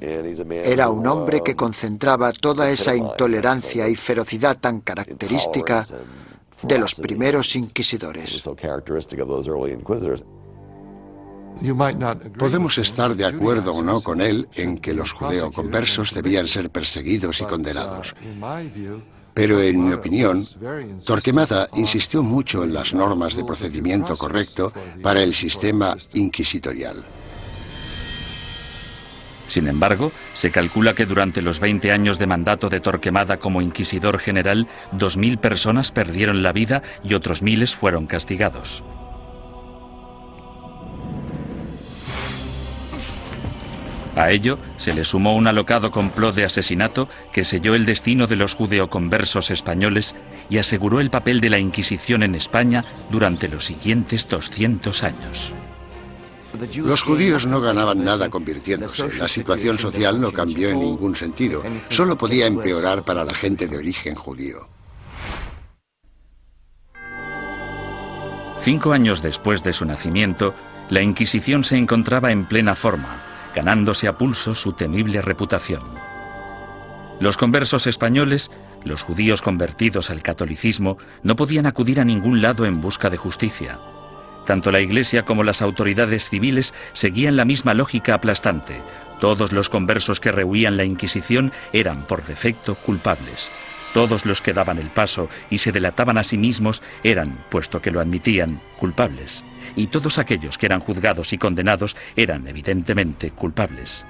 Era un hombre que concentraba toda esa intolerancia y ferocidad tan característica de los primeros inquisidores. Podemos estar de acuerdo o no con él en que los judeoconversos debían ser perseguidos y condenados. Pero en mi opinión, Torquemada insistió mucho en las normas de procedimiento correcto para el sistema inquisitorial. Sin embargo, se calcula que durante los 20 años de mandato de Torquemada como inquisidor general, 2.000 personas perdieron la vida y otros miles fueron castigados. A ello se le sumó un alocado complot de asesinato que selló el destino de los judeoconversos españoles y aseguró el papel de la Inquisición en España durante los siguientes 200 años. Los judíos no ganaban nada convirtiéndose. La situación social no cambió en ningún sentido. Solo podía empeorar para la gente de origen judío. 5 años después de su nacimiento, la Inquisición se encontraba en plena forma, ganándose a pulso su temible reputación. Los conversos españoles, los judíos convertidos al catolicismo, no podían acudir a ningún lado en busca de justicia. Tanto la Iglesia como las autoridades civiles seguían la misma lógica aplastante. Todos los conversos que rehuían la Inquisición eran, por defecto, culpables. Todos los que daban el paso y se delataban a sí mismos eran, puesto que lo admitían, culpables. Y todos aquellos que eran juzgados y condenados eran, evidentemente, culpables.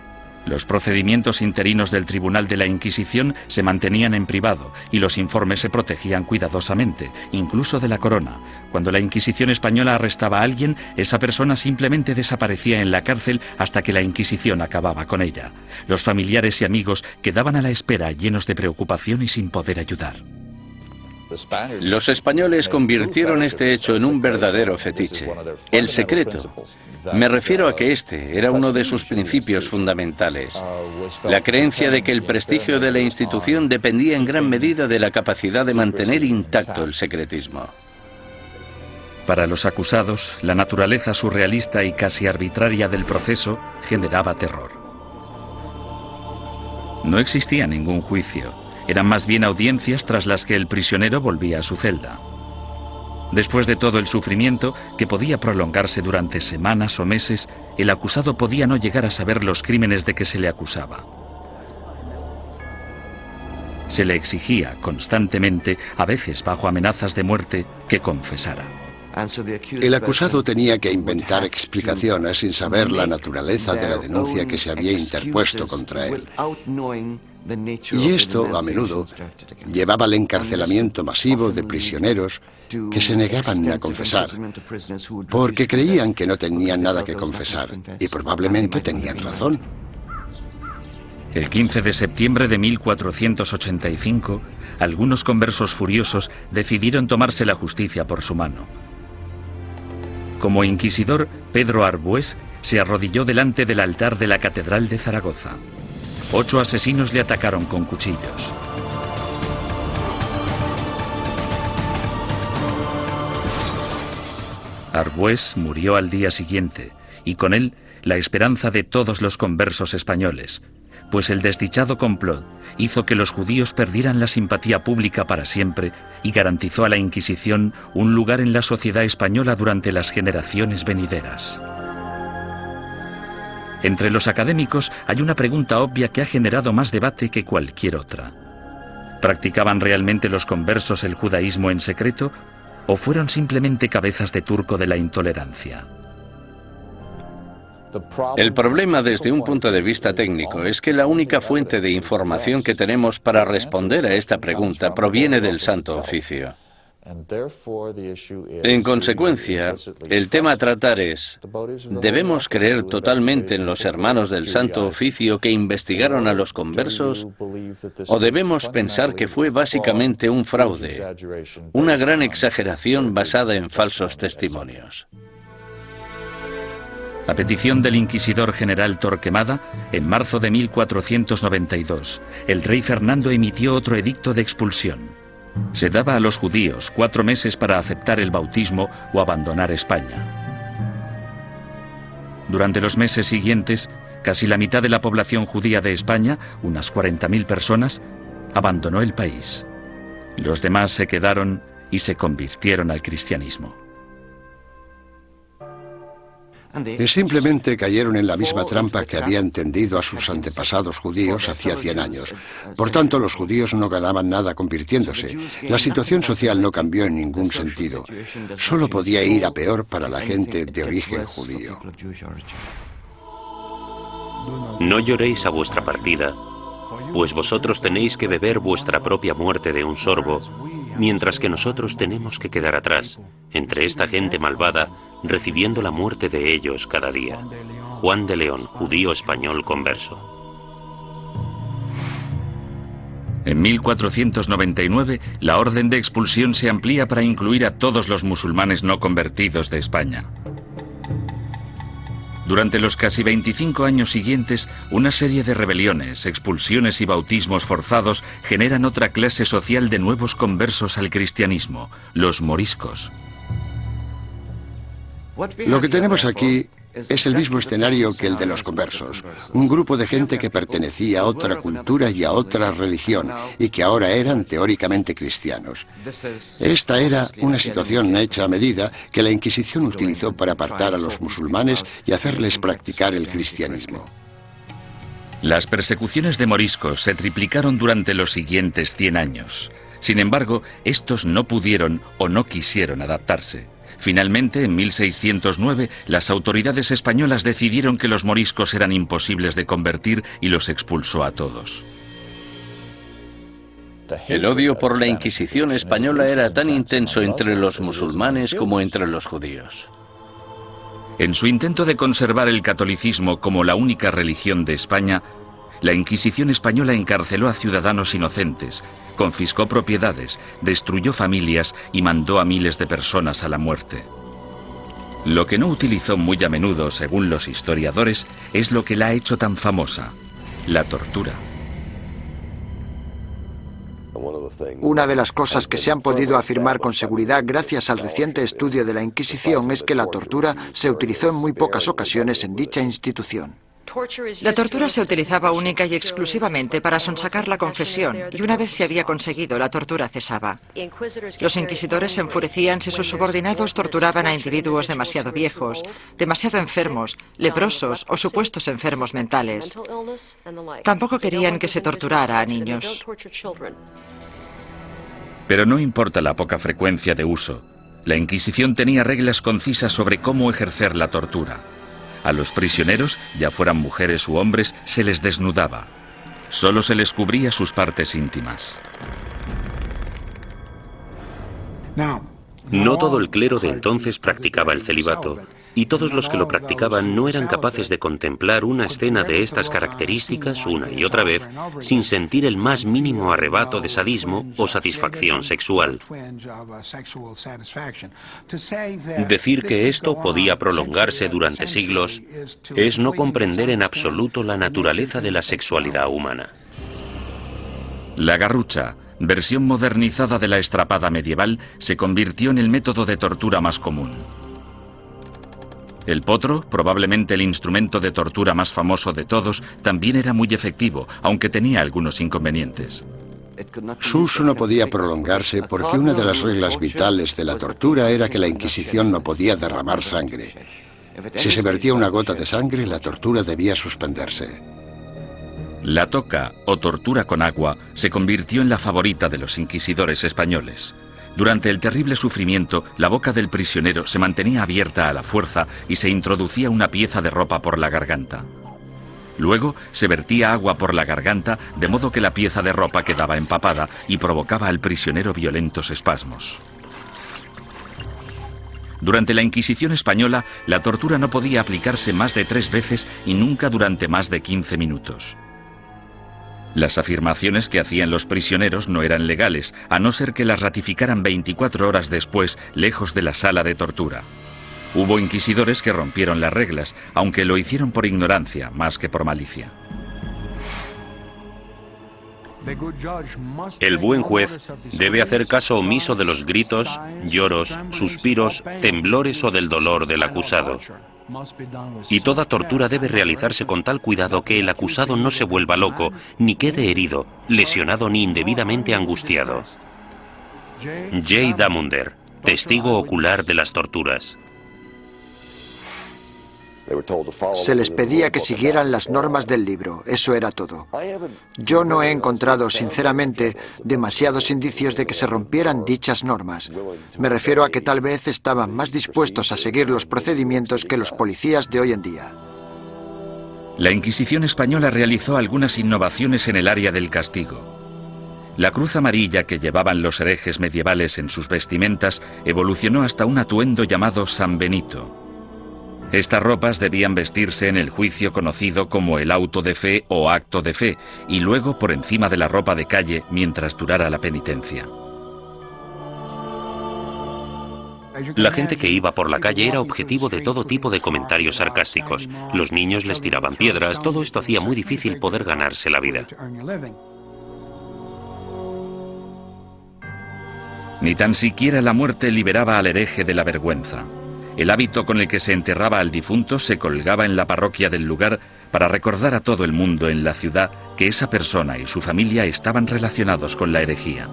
Los procedimientos interinos del Tribunal de la Inquisición se mantenían en privado y los informes se protegían cuidadosamente, incluso de la corona. Cuando la Inquisición española arrestaba a alguien, esa persona simplemente desaparecía en la cárcel hasta que la Inquisición acababa con ella. Los familiares y amigos quedaban a la espera, llenos de preocupación y sin poder ayudar. Los españoles convirtieron este hecho en un verdadero fetiche. El secreto. Me refiero a que este era uno de sus principios fundamentales. La creencia de que el prestigio de la institución dependía en gran medida de la capacidad de mantener intacto el secretismo. Para los acusados, la naturaleza surrealista y casi arbitraria del proceso generaba terror. No existía ningún juicio. Eran más bien audiencias tras las que el prisionero volvía a su celda. Después de todo el sufrimiento, que podía prolongarse durante semanas o meses, el acusado podía no llegar a saber los crímenes de que se le acusaba. Se le exigía constantemente, a veces bajo amenazas de muerte, que confesara. El acusado tenía que inventar explicaciones sin saber la naturaleza de la denuncia que se había interpuesto contra él. Y esto, a menudo, llevaba al encarcelamiento masivo de prisioneros que se negaban a confesar, porque creían que no tenían nada que confesar, y probablemente tenían razón. El 15 de septiembre de 1485, algunos conversos furiosos decidieron tomarse la justicia por su mano. Como inquisidor, Pedro Arbués se arrodilló delante del altar de la Catedral de Zaragoza. 8 asesinos le atacaron con cuchillos. Arbués murió al día siguiente, y con él la esperanza de todos los conversos españoles, pues el desdichado complot hizo que los judíos perdieran la simpatía pública para siempre y garantizó a la Inquisición un lugar en la sociedad española durante las generaciones venideras. Entre los académicos hay una pregunta obvia que ha generado más debate que cualquier otra. ¿Practicaban realmente los conversos el judaísmo en secreto o fueron simplemente cabezas de turco de la intolerancia? El problema desde un punto de vista técnico es que la única fuente de información que tenemos para responder a esta pregunta proviene del Santo Oficio. En consecuencia, el tema a tratar es, ¿debemos creer totalmente en los hermanos del Santo Oficio que investigaron a los conversos? ¿O debemos pensar que fue básicamente un fraude, una gran exageración basada en falsos testimonios? A petición del inquisidor general Torquemada, en marzo de 1492, el rey Fernando emitió otro edicto de expulsión. Se daba a los judíos 4 meses para aceptar el bautismo o abandonar España. Durante los meses siguientes, casi la mitad de la población judía de España, unas 40.000 personas, abandonó el país. Los demás se quedaron y se convirtieron al cristianismo. Simplemente cayeron en la misma trampa que habían tendido a sus antepasados judíos hacía 100 años. Por tanto, los judíos no ganaban nada convirtiéndose. La situación social no cambió en ningún sentido. Solo podía ir a peor para la gente de origen judío. No lloréis a vuestra partida, pues vosotros tenéis que beber vuestra propia muerte de un sorbo, mientras que nosotros tenemos que quedar atrás, entre esta gente malvada, recibiendo la muerte de ellos cada día. Juan de León, judío español converso. En 1499, la orden de expulsión se amplía para incluir a todos los musulmanes no convertidos de España. Durante los casi 25 años siguientes, una serie de rebeliones, expulsiones y bautismos forzados generan otra clase social de nuevos conversos al cristianismo, los moriscos. Lo que tenemos aquí es el mismo escenario que el de los conversos. Un grupo de gente que pertenecía a otra cultura y a otra religión y que ahora eran teóricamente cristianos. Esta era una situación hecha a medida que la Inquisición utilizó para apartar a los musulmanes y hacerles practicar el cristianismo. Las persecuciones de moriscos se triplicaron durante los siguientes 100 años. Sin embargo, estos no pudieron o no quisieron adaptarse. Finalmente, en 1609, las autoridades españolas decidieron que los moriscos eran imposibles de convertir y los expulsó a todos. El odio por la Inquisición española era tan intenso entre los musulmanes como entre los judíos. En su intento de conservar el catolicismo como la única religión de España, la Inquisición española encarceló a ciudadanos inocentes, confiscó propiedades, destruyó familias y mandó a miles de personas a la muerte. Lo que no utilizó muy a menudo, según los historiadores, es lo que la ha hecho tan famosa: la tortura. Una de las cosas que se han podido afirmar con seguridad gracias al reciente estudio de la Inquisición es que la tortura se utilizó en muy pocas ocasiones en dicha institución. La tortura se utilizaba única y exclusivamente para sonsacar la confesión, y una vez se había conseguido, la tortura cesaba. Los inquisidores se enfurecían si sus subordinados torturaban a individuos demasiado viejos, demasiado enfermos, leprosos o supuestos enfermos mentales. Tampoco querían que se torturara a niños. Pero no importa la poca frecuencia de uso, la Inquisición tenía reglas concisas sobre cómo ejercer la tortura. A los prisioneros, ya fueran mujeres u hombres, se les desnudaba. Solo se les cubría sus partes íntimas. No todo el clero de entonces practicaba el celibato, y todos los que lo practicaban no eran capaces de contemplar una escena de estas características una y otra vez sin sentir el más mínimo arrebato de sadismo o satisfacción sexual. Decir que esto podía prolongarse durante siglos es no comprender en absoluto la naturaleza de la sexualidad humana. La garrucha, versión modernizada de la estrapada medieval, se convirtió en el método de tortura más común. El potro, probablemente el instrumento de tortura más famoso de todos, también era muy efectivo, aunque tenía algunos inconvenientes. Su uso no podía prolongarse porque una de las reglas vitales de la tortura era que la Inquisición no podía derramar sangre. Si se vertía una gota de sangre, la tortura debía suspenderse. La toca, o tortura con agua, se convirtió en la favorita de los inquisidores españoles. Durante el terrible sufrimiento, la boca del prisionero se mantenía abierta a la fuerza y se introducía una pieza de ropa por la garganta. Luego se vertía agua por la garganta, de modo que la pieza de ropa quedaba empapada y provocaba al prisionero violentos espasmos. Durante la Inquisición española, la tortura no podía aplicarse más de 3 veces y nunca durante más de 15 minutos. Las afirmaciones que hacían los prisioneros no eran legales, a no ser que las ratificaran 24 horas después, lejos de la sala de tortura. Hubo inquisidores que rompieron las reglas, aunque lo hicieron por ignorancia, más que por malicia. El buen juez debe hacer caso omiso de los gritos, lloros, suspiros, temblores o del dolor del acusado. Y toda tortura debe realizarse con tal cuidado que el acusado no se vuelva loco, ni quede herido, lesionado ni indebidamente angustiado. J. Damunder, testigo ocular de las torturas. Se les pedía que siguieran las normas del libro, eso era todo. Yo no he encontrado, sinceramente, demasiados indicios de que se rompieran dichas normas. Me refiero a que tal vez estaban más dispuestos a seguir los procedimientos que los policías de hoy en día. La Inquisición española realizó algunas innovaciones en el área del castigo. La cruz amarilla que llevaban los herejes medievales en sus vestimentas evolucionó hasta un atuendo llamado San Benito. Estas ropas debían vestirse en el juicio conocido como el auto de fe o acto de fe, y luego por encima de la ropa de calle mientras durara la penitencia. La gente que iba por la calle era objetivo de todo tipo de comentarios sarcásticos. Los niños les tiraban piedras, todo esto hacía muy difícil poder ganarse la vida. Ni tan siquiera la muerte liberaba al hereje de la vergüenza. El hábito con el que se enterraba al difunto se colgaba en la parroquia del lugar para recordar a todo el mundo en la ciudad que esa persona y su familia estaban relacionados con la herejía.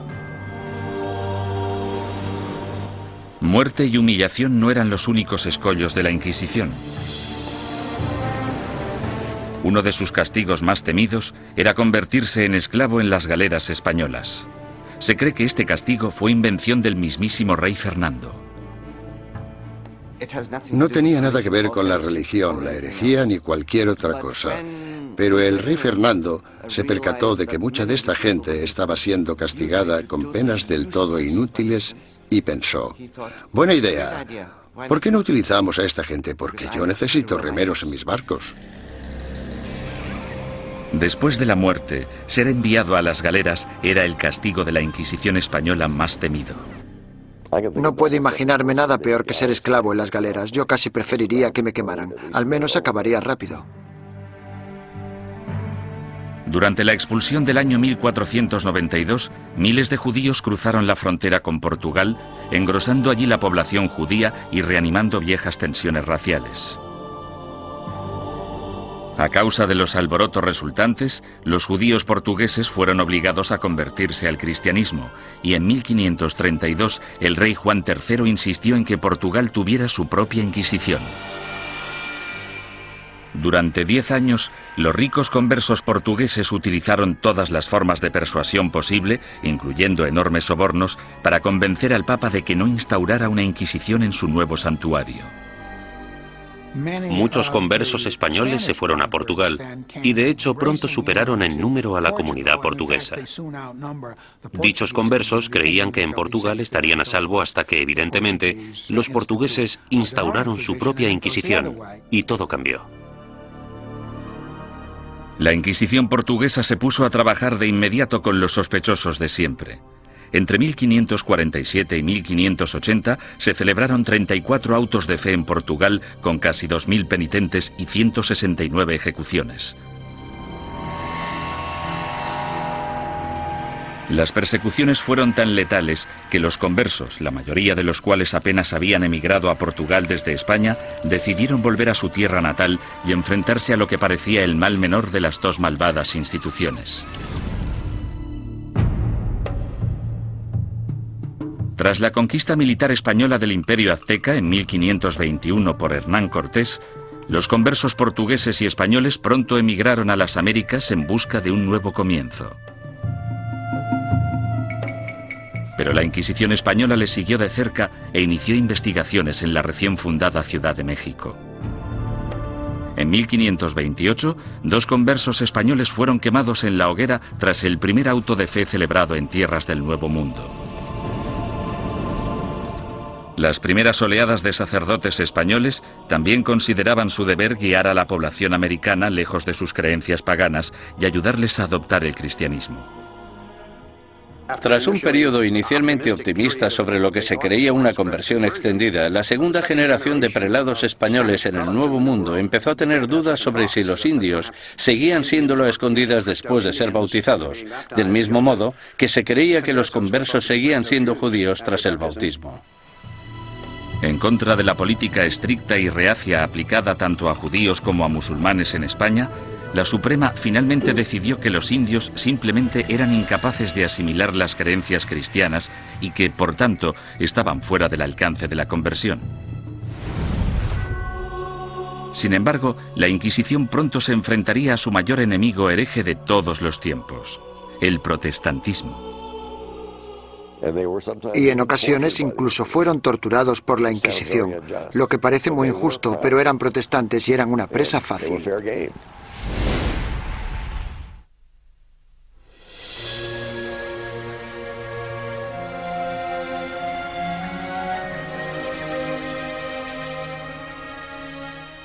Muerte y humillación no eran los únicos escollos de la Inquisición. Uno de sus castigos más temidos era convertirse en esclavo en las galeras españolas. Se cree que este castigo fue invención del mismísimo rey Fernando. No tenía nada que ver con la religión, la herejía ni cualquier otra cosa. Pero el rey Fernando se percató de que mucha de esta gente estaba siendo castigada con penas del todo inútiles y pensó, buena idea, ¿por qué no utilizamos a esta gente? Porque yo necesito remeros en mis barcos. Después de la muerte, ser enviado a las galeras era el castigo de la Inquisición española más temido. No puedo imaginarme nada peor que ser esclavo en las galeras. Yo casi preferiría que me quemaran. Al menos acabaría rápido. Durante la expulsión del año 1492, miles de judíos cruzaron la frontera con Portugal, engrosando allí la población judía y reanimando viejas tensiones raciales. A causa de los alborotos resultantes, los judíos portugueses fueron obligados a convertirse al cristianismo, y en 1532 el rey Juan III insistió en que Portugal tuviera su propia Inquisición. Durante 10 años, los ricos conversos portugueses utilizaron todas las formas de persuasión posible, incluyendo enormes sobornos, para convencer al Papa de que no instaurara una Inquisición en su nuevo santuario. Muchos conversos españoles se fueron a Portugal y de hecho pronto superaron en número a la comunidad portuguesa. Dichos conversos creían que en Portugal estarían a salvo hasta que, evidentemente, los portugueses instauraron su propia Inquisición y todo cambió. La Inquisición portuguesa se puso a trabajar de inmediato con los sospechosos de siempre. Entre 1547 y 1580 se celebraron 34 autos de fe en Portugal con casi 2.000 penitentes y 169 ejecuciones. Las persecuciones fueron tan letales que los conversos, la mayoría de los cuales apenas habían emigrado a Portugal desde España, decidieron volver a su tierra natal y enfrentarse a lo que parecía el mal menor de las dos malvadas instituciones. Tras la conquista militar española del Imperio Azteca en 1521 por Hernán Cortés, los conversos portugueses y españoles pronto emigraron a las Américas en busca de un nuevo comienzo. Pero la Inquisición española les siguió de cerca e inició investigaciones en la recién fundada Ciudad de México. En 1528, 2 conversos españoles fueron quemados en la hoguera tras el primer auto de fe celebrado en tierras del Nuevo Mundo. Las primeras oleadas de sacerdotes españoles también consideraban su deber guiar a la población americana lejos de sus creencias paganas y ayudarles a adoptar el cristianismo. Tras un periodo inicialmente optimista sobre lo que se creía una conversión extendida, la segunda generación de prelados españoles en el Nuevo Mundo empezó a tener dudas sobre si los indios seguían siéndolo a escondidas después de ser bautizados, del mismo modo que se creía que los conversos seguían siendo judíos tras el bautismo. En contra de la política estricta y reacia aplicada tanto a judíos como a musulmanes en España, la Suprema finalmente decidió que los indios simplemente eran incapaces de asimilar las creencias cristianas y que, por tanto, estaban fuera del alcance de la conversión. Sin embargo, la Inquisición pronto se enfrentaría a su mayor enemigo hereje de todos los tiempos, el protestantismo. Y en ocasiones incluso fueron torturados por la Inquisición, lo que parece muy injusto, pero eran protestantes y eran una presa fácil.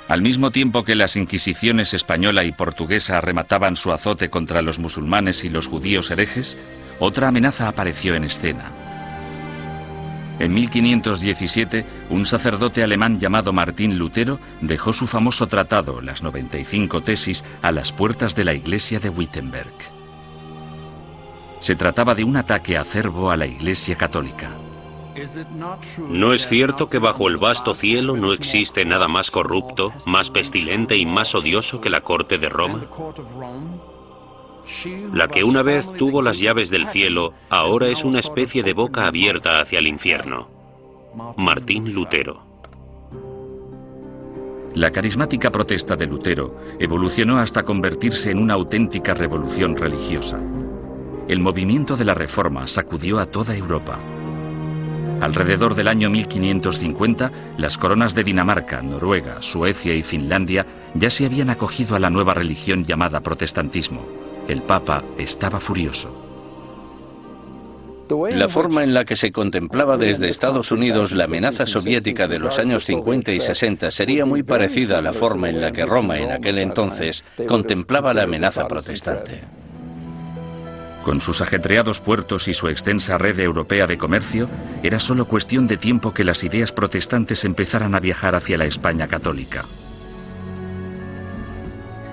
Al mismo tiempo que las inquisiciones española y portuguesa remataban su azote contra los musulmanes y los judíos herejes, otra amenaza apareció en escena. En 1517, un sacerdote alemán llamado Martín Lutero dejó su famoso tratado, las 95 tesis, a las puertas de la iglesia de Wittenberg. Se trataba de un ataque acerbo a la Iglesia católica. ¿No es cierto que bajo el vasto cielo no existe nada más corrupto, más pestilente y más odioso que la corte de Roma? La que una vez tuvo las llaves del cielo, ahora es una especie de boca abierta hacia el infierno. Martín Lutero. La carismática protesta de Lutero evolucionó hasta convertirse en una auténtica revolución religiosa. El movimiento de la Reforma sacudió a toda Europa. Alrededor del año 1550, las coronas de Dinamarca, Noruega, Suecia y Finlandia ya se habían acogido a la nueva religión llamada protestantismo. El Papa estaba furioso. La forma en la que se contemplaba desde Estados Unidos la amenaza soviética de los años 50 y 60 sería muy parecida a la forma en la que Roma en aquel entonces contemplaba la amenaza protestante. Con sus ajetreados puertos y su extensa red europea de comercio, era solo cuestión de tiempo que las ideas protestantes empezaran a viajar hacia la España católica.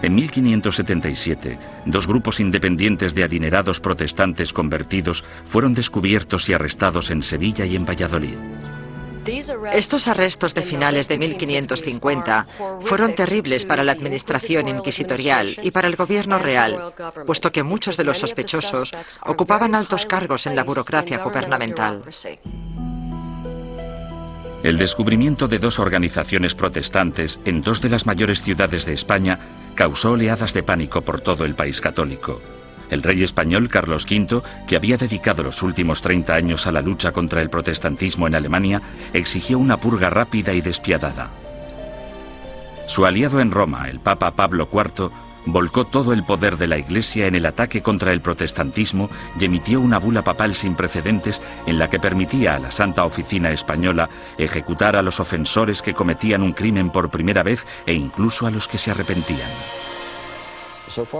En 1577, dos grupos independientes de adinerados protestantes convertidos fueron descubiertos y arrestados en Sevilla y en Valladolid. Estos arrestos de finales de 1550 fueron terribles para la administración inquisitorial y para el gobierno real, puesto que muchos de los sospechosos ocupaban altos cargos en la burocracia gubernamental. El descubrimiento de dos organizaciones protestantes en dos de las mayores ciudades de España causó oleadas de pánico por todo el país católico. El rey español Carlos V, que había dedicado los últimos 30 años a la lucha contra el protestantismo en Alemania, exigió una purga rápida y despiadada. Su aliado en Roma, el Papa Pablo IV, volcó todo el poder de la Iglesia en el ataque contra el protestantismo y emitió una bula papal sin precedentes en la que permitía a la Santa Oficina Española ejecutar a los ofensores que cometían un crimen por primera vez e incluso a los que se arrepentían.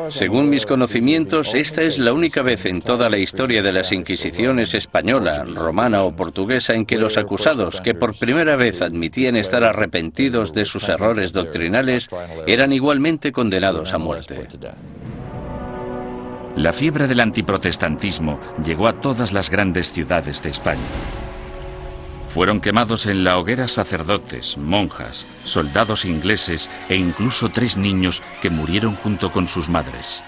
Según mis conocimientos, esta es la única vez en toda la historia de las Inquisiciones española, romana o portuguesa en que los acusados, que por primera vez admitían estar arrepentidos de sus errores doctrinales, eran igualmente condenados a muerte. La fiebre del antiprotestantismo llegó a todas las grandes ciudades de España. Fueron quemados en la hoguera sacerdotes, monjas, soldados ingleses e incluso 3 niños que murieron junto con sus madres.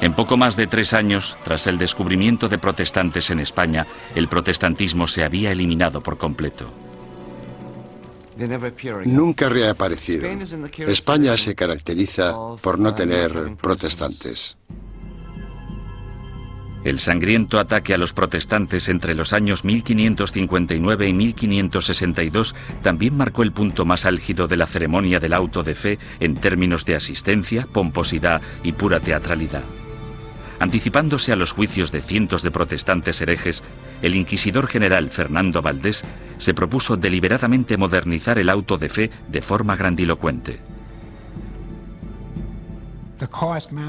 En poco más de 3 años, tras el descubrimiento de protestantes en España, el protestantismo se había eliminado por completo. Nunca reaparecieron. España se caracteriza por no tener protestantes. El sangriento ataque a los protestantes entre los años 1559 y 1562 también marcó el punto más álgido de la ceremonia del auto de fe en términos de asistencia, pomposidad y pura teatralidad. Anticipándose a los juicios de cientos de protestantes herejes, el inquisidor general Fernando Valdés se propuso deliberadamente modernizar el auto de fe de forma grandilocuente.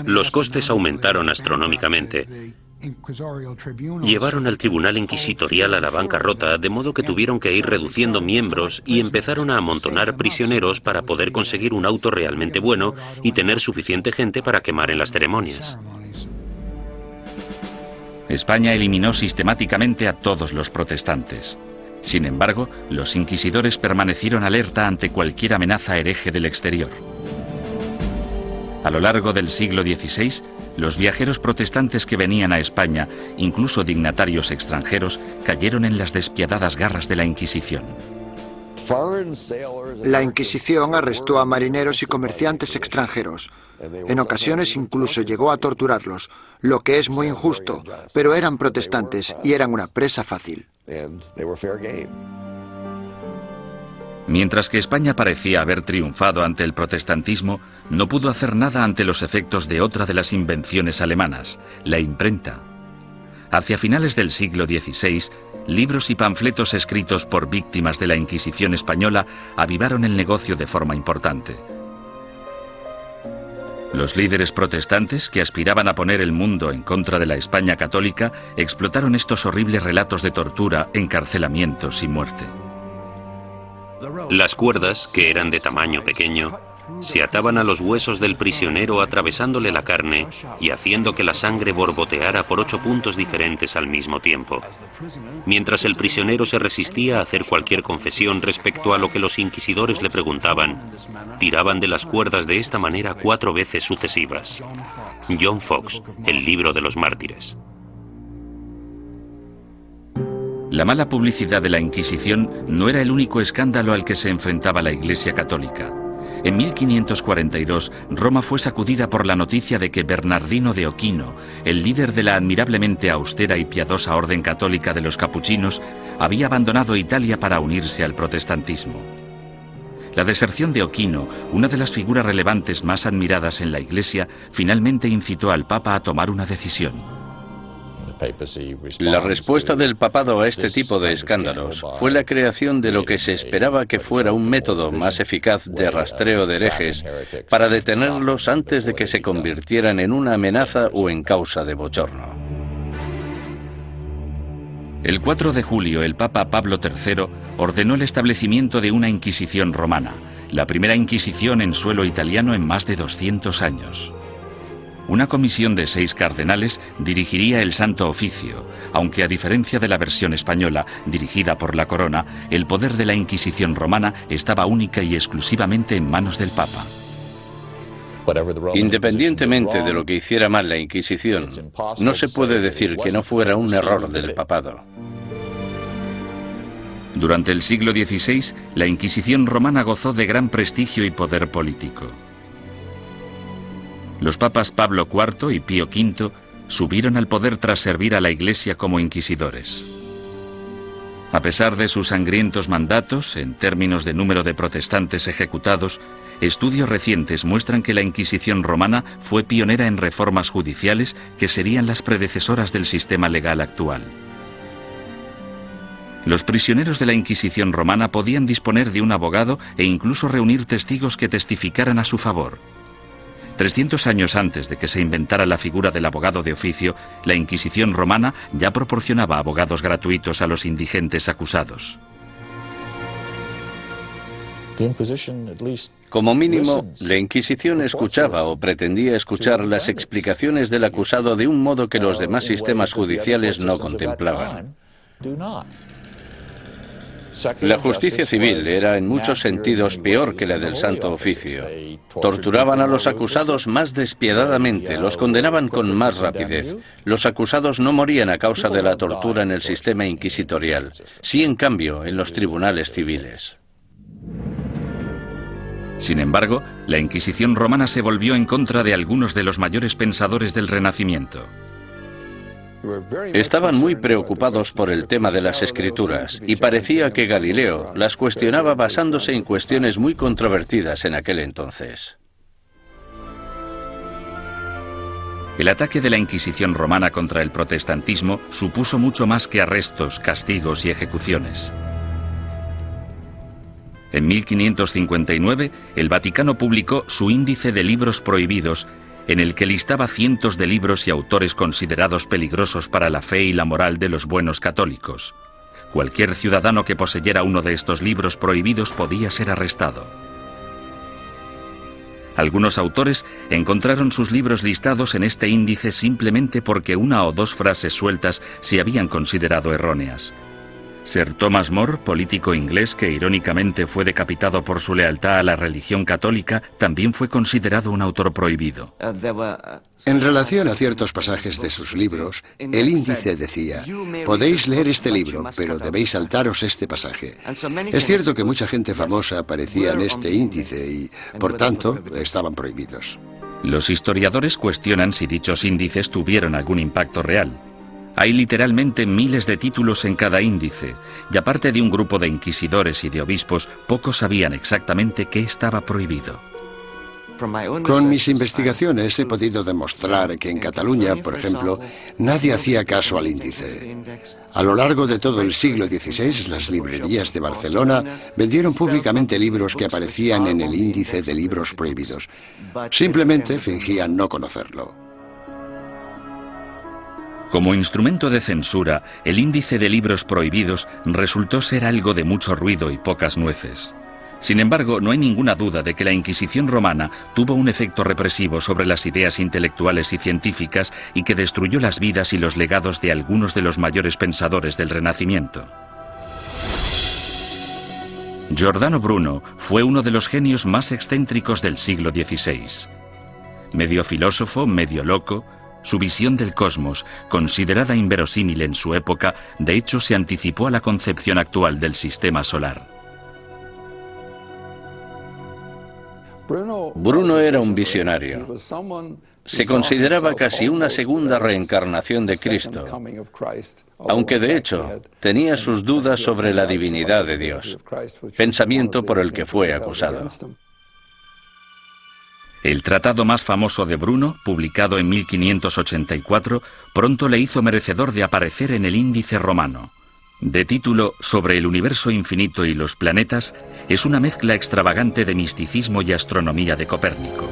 Los costes aumentaron astronómicamente. Llevaron al tribunal inquisitorial a la bancarrota, de modo que tuvieron que ir reduciendo miembros y empezaron a amontonar prisioneros para poder conseguir un auto realmente bueno y tener suficiente gente para quemar en las ceremonias. España eliminó sistemáticamente a todos los protestantes. Sin embargo, los inquisidores permanecieron alerta ante cualquier amenaza hereje del exterior. A lo largo del siglo XVI, los viajeros protestantes que venían a España, incluso dignatarios extranjeros, cayeron en las despiadadas garras de la Inquisición. La Inquisición arrestó a marineros y comerciantes extranjeros. En ocasiones incluso llegó a torturarlos, lo que es muy injusto, pero eran protestantes y eran una presa fácil. Mientras que España parecía haber triunfado ante el protestantismo, no pudo hacer nada ante los efectos de otra de las invenciones alemanas, la imprenta. Hacia finales del siglo XVI, libros y panfletos escritos por víctimas de la Inquisición española avivaron el negocio de forma importante. Los líderes protestantes, que aspiraban a poner el mundo en contra de la España católica, explotaron estos horribles relatos de tortura, encarcelamientos y muerte. Las cuerdas, que eran de tamaño pequeño, se ataban a los huesos del prisionero atravesándole la carne y haciendo que la sangre borboteara por 8 puntos diferentes al mismo tiempo. Mientras el prisionero se resistía a hacer cualquier confesión respecto a lo que los inquisidores le preguntaban, tiraban de las cuerdas de esta manera 4 veces sucesivas. John Foxe, El libro de los mártires. La mala publicidad de la Inquisición no era el único escándalo al que se enfrentaba la Iglesia católica. En 1542, Roma fue sacudida por la noticia de que Bernardino de Ochino, el líder de la admirablemente austera y piadosa orden católica de los capuchinos, había abandonado Italia para unirse al protestantismo. La deserción de Ochino, una de las figuras relevantes más admiradas en la Iglesia, finalmente incitó al Papa a tomar una decisión. La respuesta del papado a este tipo de escándalos fue la creación de lo que se esperaba que fuera un método más eficaz de rastreo de herejes para detenerlos antes de que se convirtieran en una amenaza o en causa de bochorno. El 4 de julio, el Papa Pablo III ordenó el establecimiento de una Inquisición romana, la primera Inquisición en suelo italiano en más de 200 años. Una comisión de 6 cardenales dirigiría el Santo Oficio, aunque a diferencia de la versión española, dirigida por la Corona, el poder de la Inquisición romana estaba única y exclusivamente en manos del Papa. Independientemente de lo que hiciera mal la Inquisición, no se puede decir que no fuera un error del papado. Durante el siglo XVI, la Inquisición romana gozó de gran prestigio y poder político. Los papas Pablo IV y Pío V subieron al poder tras servir a la Iglesia como inquisidores. A pesar de sus sangrientos mandatos, en términos de número de protestantes ejecutados, estudios recientes muestran que la Inquisición romana fue pionera en reformas judiciales que serían las predecesoras del sistema legal actual. Los prisioneros de la Inquisición romana podían disponer de un abogado e incluso reunir testigos que testificaran a su favor. 300 años antes de que se inventara la figura del abogado de oficio, la Inquisición romana ya proporcionaba abogados gratuitos a los indigentes acusados. Como mínimo, la Inquisición escuchaba o pretendía escuchar las explicaciones del acusado de un modo que los demás sistemas judiciales no contemplaban. La justicia civil era en muchos sentidos peor que la del Santo Oficio. Torturaban a los acusados más despiadadamente, los condenaban con más rapidez. Los acusados no morían a causa de la tortura en el sistema inquisitorial, sí en cambio en los tribunales civiles. Sin embargo, la Inquisición romana se volvió en contra de algunos de los mayores pensadores del Renacimiento. Estaban muy preocupados por el tema de las escrituras y parecía que Galileo las cuestionaba basándose en cuestiones muy controvertidas en aquel entonces. El ataque de la Inquisición romana contra el protestantismo supuso mucho más que arrestos, castigos y ejecuciones. En 1559, el Vaticano publicó su Índice de Libros Prohibidos, en el que listaba cientos de libros y autores considerados peligrosos para la fe y la moral de los buenos católicos. Cualquier ciudadano que poseyera uno de estos libros prohibidos podía ser arrestado. Algunos autores encontraron sus libros listados en este índice simplemente porque una o dos frases sueltas se habían considerado erróneas. Sir Thomas More, político inglés que irónicamente fue decapitado por su lealtad a la religión católica, también fue considerado un autor prohibido. En relación a ciertos pasajes de sus libros, el índice decía: podéis leer este libro, pero debéis saltaros este pasaje. Es cierto que mucha gente famosa aparecía en este índice y, por tanto, estaban prohibidos. Los historiadores cuestionan si dichos índices tuvieron algún impacto real. Hay literalmente miles de títulos en cada índice, y aparte de un grupo de inquisidores y de obispos, pocos sabían exactamente qué estaba prohibido. Con mis investigaciones he podido demostrar que en Cataluña, por ejemplo, nadie hacía caso al índice. A lo largo de todo el siglo XVI, las librerías de Barcelona vendieron públicamente libros que aparecían en el índice de libros prohibidos. Simplemente fingían no conocerlo. Como instrumento de censura, el índice de libros prohibidos resultó ser algo de mucho ruido y pocas nueces. Sin embargo, no hay ninguna duda de que la Inquisición romana tuvo un efecto represivo sobre las ideas intelectuales y científicas y que destruyó las vidas y los legados de algunos de los mayores pensadores del Renacimiento. Giordano Bruno fue uno de los genios más excéntricos del siglo XVI. Medio filósofo, medio loco, su visión del cosmos, considerada inverosímil en su época, de hecho se anticipó a la concepción actual del sistema solar. Bruno era un visionario. Se consideraba casi una segunda reencarnación de Cristo, aunque de hecho tenía sus dudas sobre la divinidad de Dios, pensamiento por el que fue acusado. El tratado más famoso de Bruno, publicado en 1584, pronto le hizo merecedor de aparecer en el Índice romano. De título Sobre el universo infinito y los planetas, es una mezcla extravagante de misticismo y astronomía de Copérnico.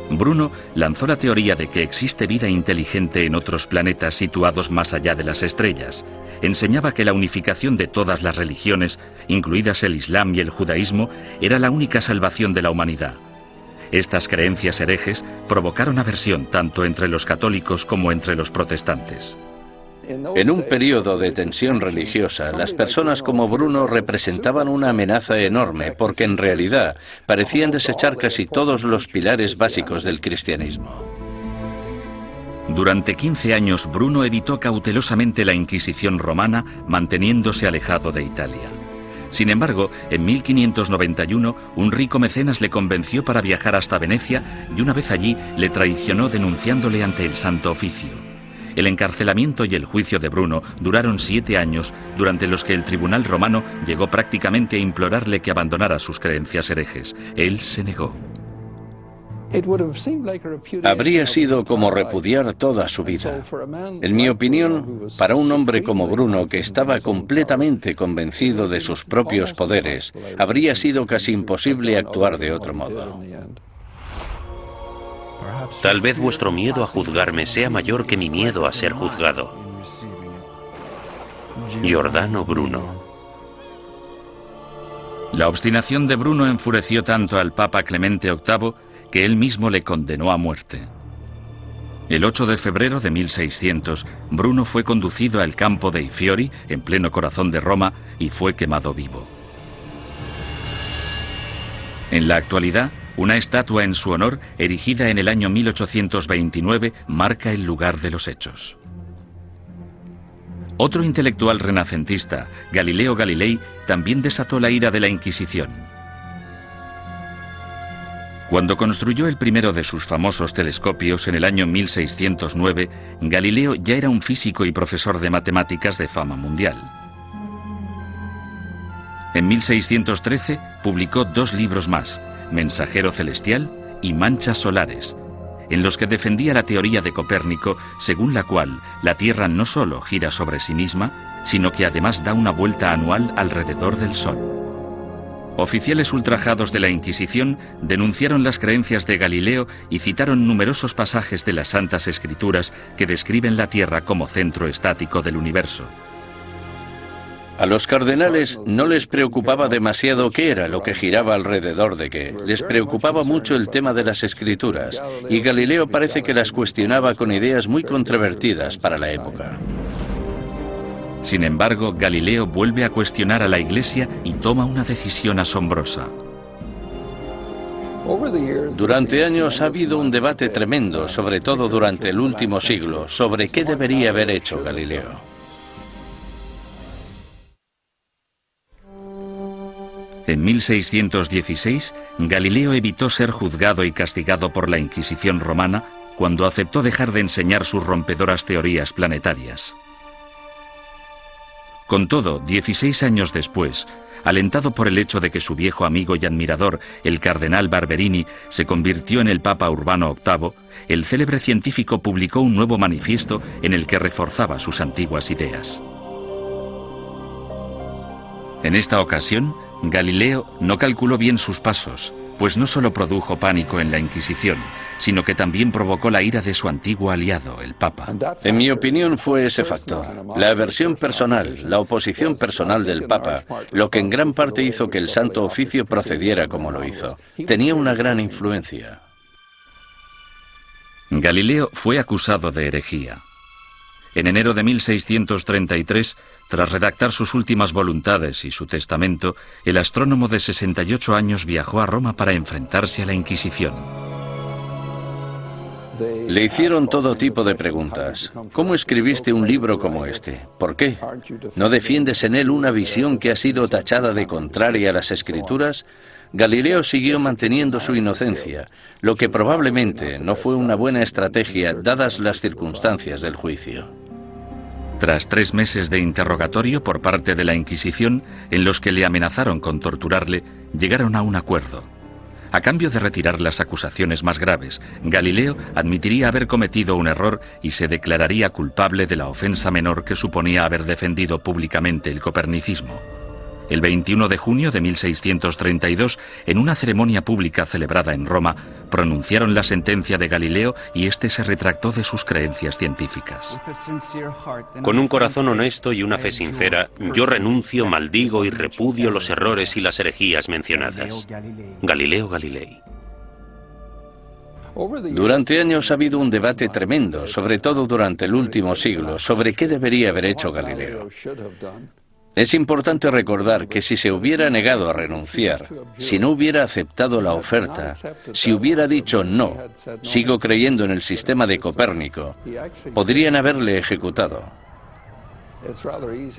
Bruno lanzó la teoría de que existe vida inteligente en otros planetas situados más allá de las estrellas. Enseñaba que la unificación de todas las religiones, incluidas el Islam y el judaísmo, era la única salvación de la humanidad. Estas creencias herejes provocaron aversión tanto entre los católicos como entre los protestantes. En un periodo de tensión religiosa, las personas como Bruno representaban una amenaza enorme porque en realidad parecían desechar casi todos los pilares básicos del cristianismo. Durante 15 años, Bruno evitó cautelosamente la Inquisición romana, manteniéndose alejado de Italia. Sin embargo, en 1591, un rico mecenas le convenció para viajar hasta Venecia y una vez allí le traicionó denunciándole ante el Santo Oficio. El encarcelamiento y el juicio de Bruno duraron 7 años, durante los que el tribunal romano llegó prácticamente a implorarle que abandonara sus creencias herejes. Él se negó. Habría sido como repudiar toda su vida. En mi opinión, para un hombre como Bruno, que estaba completamente convencido de sus propios poderes, habría sido casi imposible actuar de otro modo. Tal vez vuestro miedo a juzgarme sea mayor que mi miedo a ser juzgado. Giordano Bruno. La obstinación de Bruno enfureció tanto al Papa Clemente VIII que él mismo le condenó a muerte. El 8 de febrero de 1600, Bruno fue conducido al campo dei Fiori, en pleno corazón de Roma, y fue quemado vivo. En la actualidad, una estatua en su honor, erigida en el año 1829, marca el lugar de los hechos. Otro intelectual renacentista, Galileo Galilei, también desató la ira de la Inquisición. Cuando construyó el primero de sus famosos telescopios en el año 1609, Galileo ya era un físico y profesor de matemáticas de fama mundial. En 1613 publicó 2 libros más, Mensajero Celestial y Manchas Solares, en los que defendía la teoría de Copérnico, según la cual la Tierra no solo gira sobre sí misma, sino que además da una vuelta anual alrededor del Sol. Oficiales ultrajados de la Inquisición denunciaron las creencias de Galileo y citaron numerosos pasajes de las Santas Escrituras que describen la Tierra como centro estático del universo. A los cardenales no les preocupaba demasiado qué era lo que giraba alrededor de qué. Les preocupaba mucho el tema de las escrituras, y Galileo parece que las cuestionaba con ideas muy controvertidas para la época. Sin embargo, Galileo vuelve a cuestionar a la Iglesia y toma una decisión asombrosa. Durante años ha habido un debate tremendo, sobre todo durante el último siglo, sobre qué debería haber hecho Galileo. En 1616, Galileo evitó ser juzgado y castigado por la Inquisición romana cuando aceptó dejar de enseñar sus rompedoras teorías planetarias. Con todo, 16 años después, alentado por el hecho de que su viejo amigo y admirador, el cardenal Barberini, se convirtió en el Papa Urbano VIII, el célebre científico publicó un nuevo manifiesto en el que reforzaba sus antiguas ideas. En esta ocasión, Galileo no calculó bien sus pasos, pues no solo produjo pánico en la Inquisición, sino que también provocó la ira de su antiguo aliado, el Papa. En mi opinión fue ese factor, la aversión personal, la oposición personal del Papa, lo que en gran parte hizo que el Santo Oficio procediera como lo hizo. Tenía una gran influencia. Galileo fue acusado de herejía. En enero de 1633, tras redactar sus últimas voluntades y su testamento, el astrónomo de 68 años viajó a Roma para enfrentarse a la Inquisición. Le hicieron todo tipo de preguntas. ¿Cómo escribiste un libro como este? ¿Por qué? ¿No defiendes en él una visión que ha sido tachada de contraria a las Escrituras? Galileo siguió manteniendo su inocencia, lo que probablemente no fue una buena estrategia dadas las circunstancias del juicio. Tras 3 meses de interrogatorio por parte de la Inquisición, en los que le amenazaron con torturarle, llegaron a un acuerdo. A cambio de retirar las acusaciones más graves, Galileo admitiría haber cometido un error y se declararía culpable de la ofensa menor que suponía haber defendido públicamente el copernicismo. El 21 de junio de 1632, en una ceremonia pública celebrada en Roma, pronunciaron la sentencia de Galileo y éste se retractó de sus creencias científicas. Con un corazón honesto y una fe sincera, yo renuncio, maldigo y repudio los errores y las herejías mencionadas. Galileo Galilei. Durante años ha habido un debate tremendo, sobre todo durante el último siglo, sobre qué debería haber hecho Galileo. Es importante recordar que si se hubiera negado a renunciar, si no hubiera aceptado la oferta, si hubiera dicho no, sigo creyendo en el sistema de Copérnico, podrían haberle ejecutado.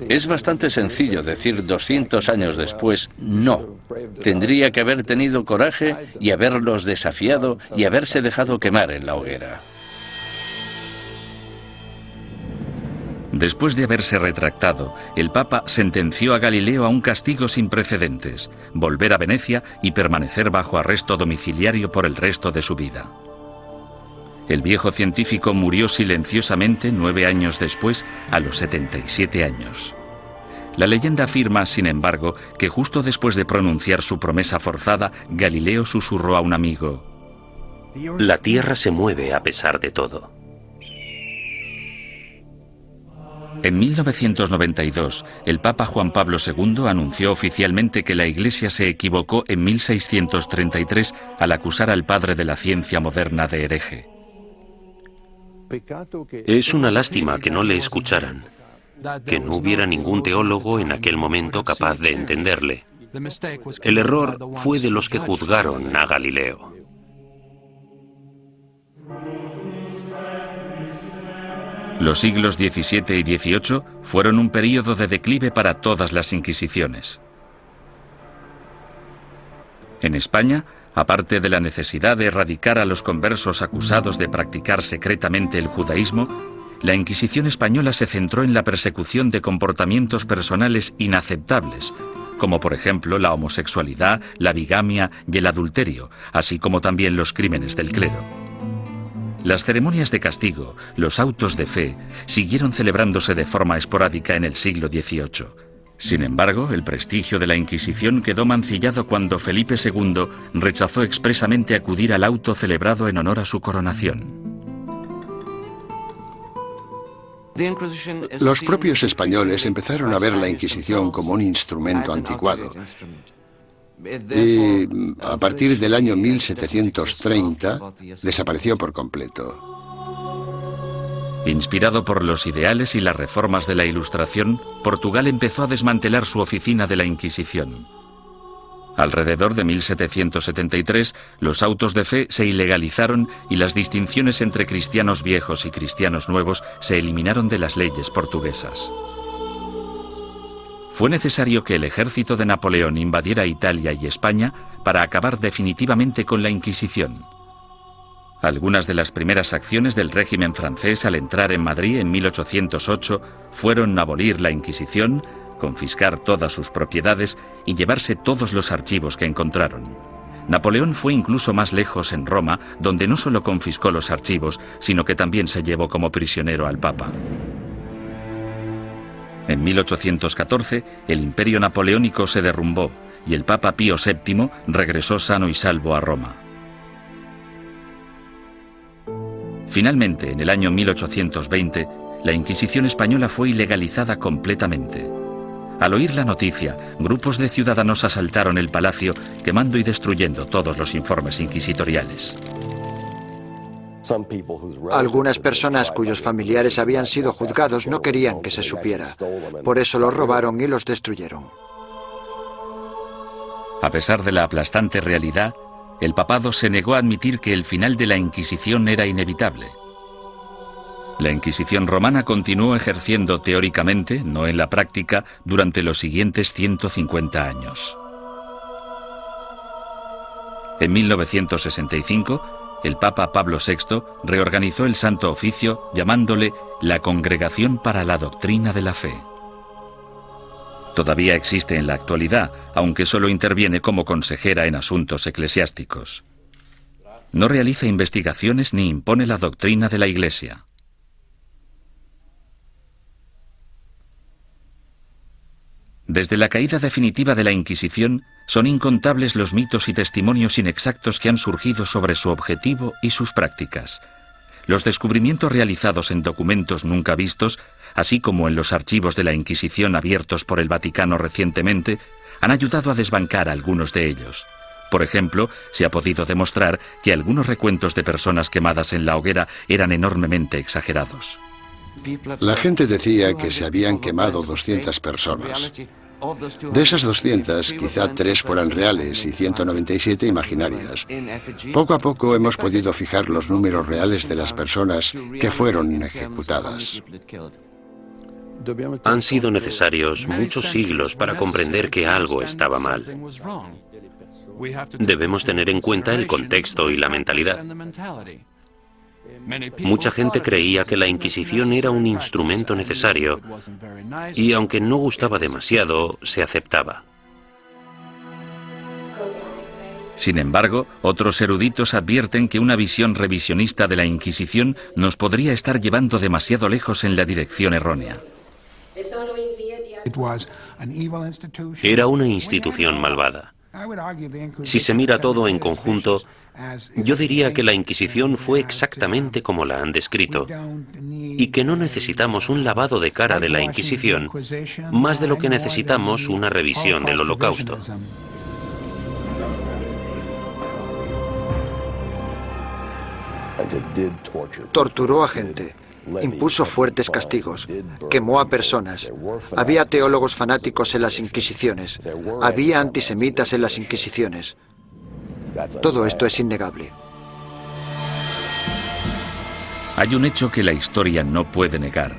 Es bastante sencillo decir 200 años después no. Tendría que haber tenido coraje y haberlos desafiado y haberse dejado quemar en la hoguera. Después de haberse retractado, el Papa sentenció a Galileo a un castigo sin precedentes, volver a Venecia y permanecer bajo arresto domiciliario por el resto de su vida. El viejo científico murió silenciosamente 9 años después, a los 77 años. La leyenda afirma, sin embargo, que justo después de pronunciar su promesa forzada, Galileo susurró a un amigo: La Tierra se mueve a pesar de todo. En 1992, el Papa Juan Pablo II anunció oficialmente que la Iglesia se equivocó en 1633 al acusar al padre de la ciencia moderna de hereje. Es una lástima que no le escucharan, que no hubiera ningún teólogo en aquel momento capaz de entenderle. El error fue de los que juzgaron a Galileo. Los siglos XVII y XVIII fueron un período de declive para todas las inquisiciones. En España, aparte de la necesidad de erradicar a los conversos acusados de practicar secretamente el judaísmo, la Inquisición española se centró en la persecución de comportamientos personales inaceptables, como por ejemplo la homosexualidad, la bigamia y el adulterio, así como también los crímenes del clero. Las ceremonias de castigo, los autos de fe, siguieron celebrándose de forma esporádica en el siglo XVIII. Sin embargo, el prestigio de la Inquisición quedó mancillado cuando Felipe II rechazó expresamente acudir al auto celebrado en honor a su coronación. Los propios españoles empezaron a ver la Inquisición como un instrumento anticuado. Y a partir del año 1730 desapareció por completo. Inspirado por los ideales y las reformas de la Ilustración, Portugal empezó a desmantelar su oficina de la Inquisición. Alrededor de 1773, los autos de fe se ilegalizaron y las distinciones entre cristianos viejos y cristianos nuevos se eliminaron de las leyes portuguesas. Fue necesario que el ejército de Napoleón invadiera Italia y España para acabar definitivamente con la Inquisición. Algunas de las primeras acciones del régimen francés al entrar en Madrid en 1808 fueron abolir la Inquisición, confiscar todas sus propiedades y llevarse todos los archivos que encontraron. Napoleón fue incluso más lejos en Roma, donde no solo confiscó los archivos, sino que también se llevó como prisionero al Papa. En 1814, el imperio napoleónico se derrumbó y el Papa Pío VII regresó sano y salvo a Roma. Finalmente, en el año 1820, la Inquisición española fue ilegalizada completamente. Al oír la noticia, grupos de ciudadanos asaltaron el palacio, quemando y destruyendo todos los informes inquisitoriales. Algunas personas cuyos familiares habían sido juzgados no querían que se supiera. Por eso los robaron y los destruyeron. A pesar de la aplastante realidad, el papado se negó a admitir que el final de la Inquisición era inevitable. La Inquisición romana continuó ejerciendo teóricamente, no en la práctica, durante los siguientes 150 años. En 1965, el Papa Pablo VI reorganizó el Santo Oficio llamándole la Congregación para la Doctrina de la Fe. Todavía existe en la actualidad, aunque solo interviene como consejera en asuntos eclesiásticos. No realiza investigaciones ni impone la doctrina de la Iglesia. Desde la caída definitiva de la Inquisición, son incontables los mitos y testimonios inexactos que han surgido sobre su objetivo y sus prácticas. Los descubrimientos realizados en documentos nunca vistos, así como en los archivos de la Inquisición abiertos por el Vaticano recientemente, han ayudado a desbancar algunos de ellos. Por ejemplo, se ha podido demostrar que algunos recuentos de personas quemadas en la hoguera eran enormemente exagerados. La gente decía que se habían quemado 200 personas. De esas 200, quizá 3 fueran reales y 197 imaginarias. Poco a poco hemos podido fijar los números reales de las personas que fueron ejecutadas. Han sido necesarios muchos siglos para comprender que algo estaba mal. Debemos tener en cuenta el contexto y la mentalidad. Mucha gente creía que la Inquisición era un instrumento necesario y, aunque no gustaba demasiado, se aceptaba. Sin embargo, otros eruditos advierten que una visión revisionista de la Inquisición nos podría estar llevando demasiado lejos en la dirección errónea. Era una institución malvada. Si se mira todo en conjunto, yo diría que la Inquisición fue exactamente como la han descrito, y que no necesitamos un lavado de cara de la Inquisición, más de lo que necesitamos una revisión del Holocausto. Torturó a gente, impuso fuertes castigos, quemó a personas. Había teólogos fanáticos en las Inquisiciones, había antisemitas en las Inquisiciones. Todo esto es innegable. Hay un hecho que la historia no puede negar.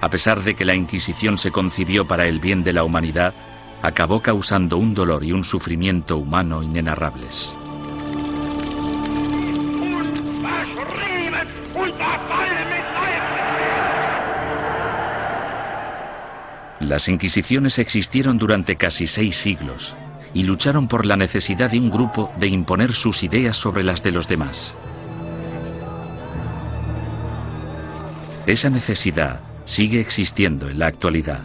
A pesar de que la Inquisición se concibió para el bien de la humanidad, acabó causando un dolor y un sufrimiento humano inenarrables. Las Inquisiciones existieron durante casi 6 siglos y lucharon por la necesidad de un grupo de imponer sus ideas sobre las de los demás. Esa necesidad sigue existiendo en la actualidad.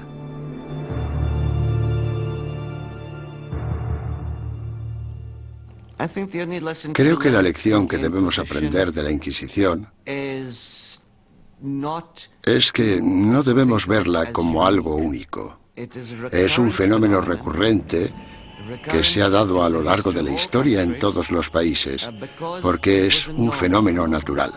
Creo que la lección que debemos aprender de la Inquisición es que no debemos verla como algo único. Es un fenómeno recurrente que se ha dado a lo largo de la historia en todos los países, porque es un fenómeno natural.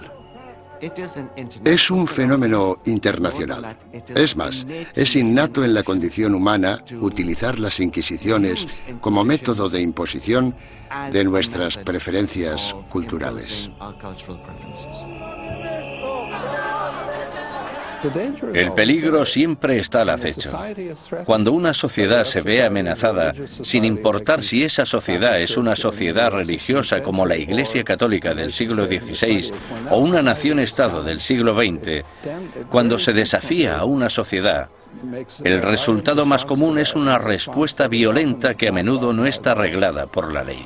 Es un fenómeno internacional. Es más, es innato en la condición humana utilizar las inquisiciones como método de imposición de nuestras preferencias culturales. El peligro siempre está al acecho. Cuando una sociedad se ve amenazada, sin importar si esa sociedad es una sociedad religiosa como la Iglesia Católica del siglo XVI o una nación-estado del siglo XX, cuando se desafía a una sociedad, el resultado más común es una respuesta violenta que a menudo no está reglada por la ley.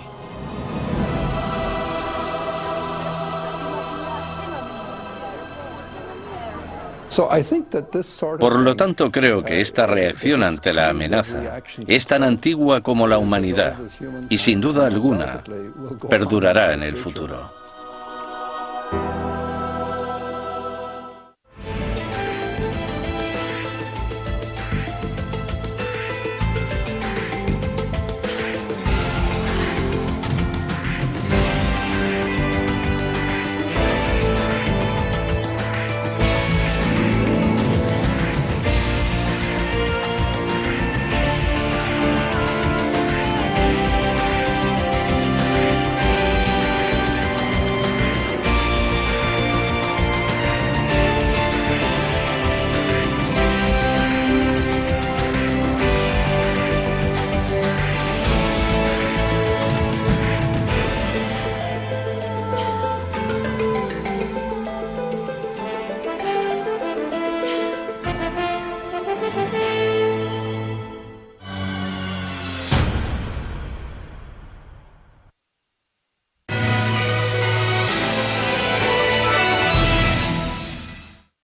Por lo tanto, creo que esta reacción ante la amenaza es tan antigua como la humanidad y, sin duda alguna, perdurará en el futuro.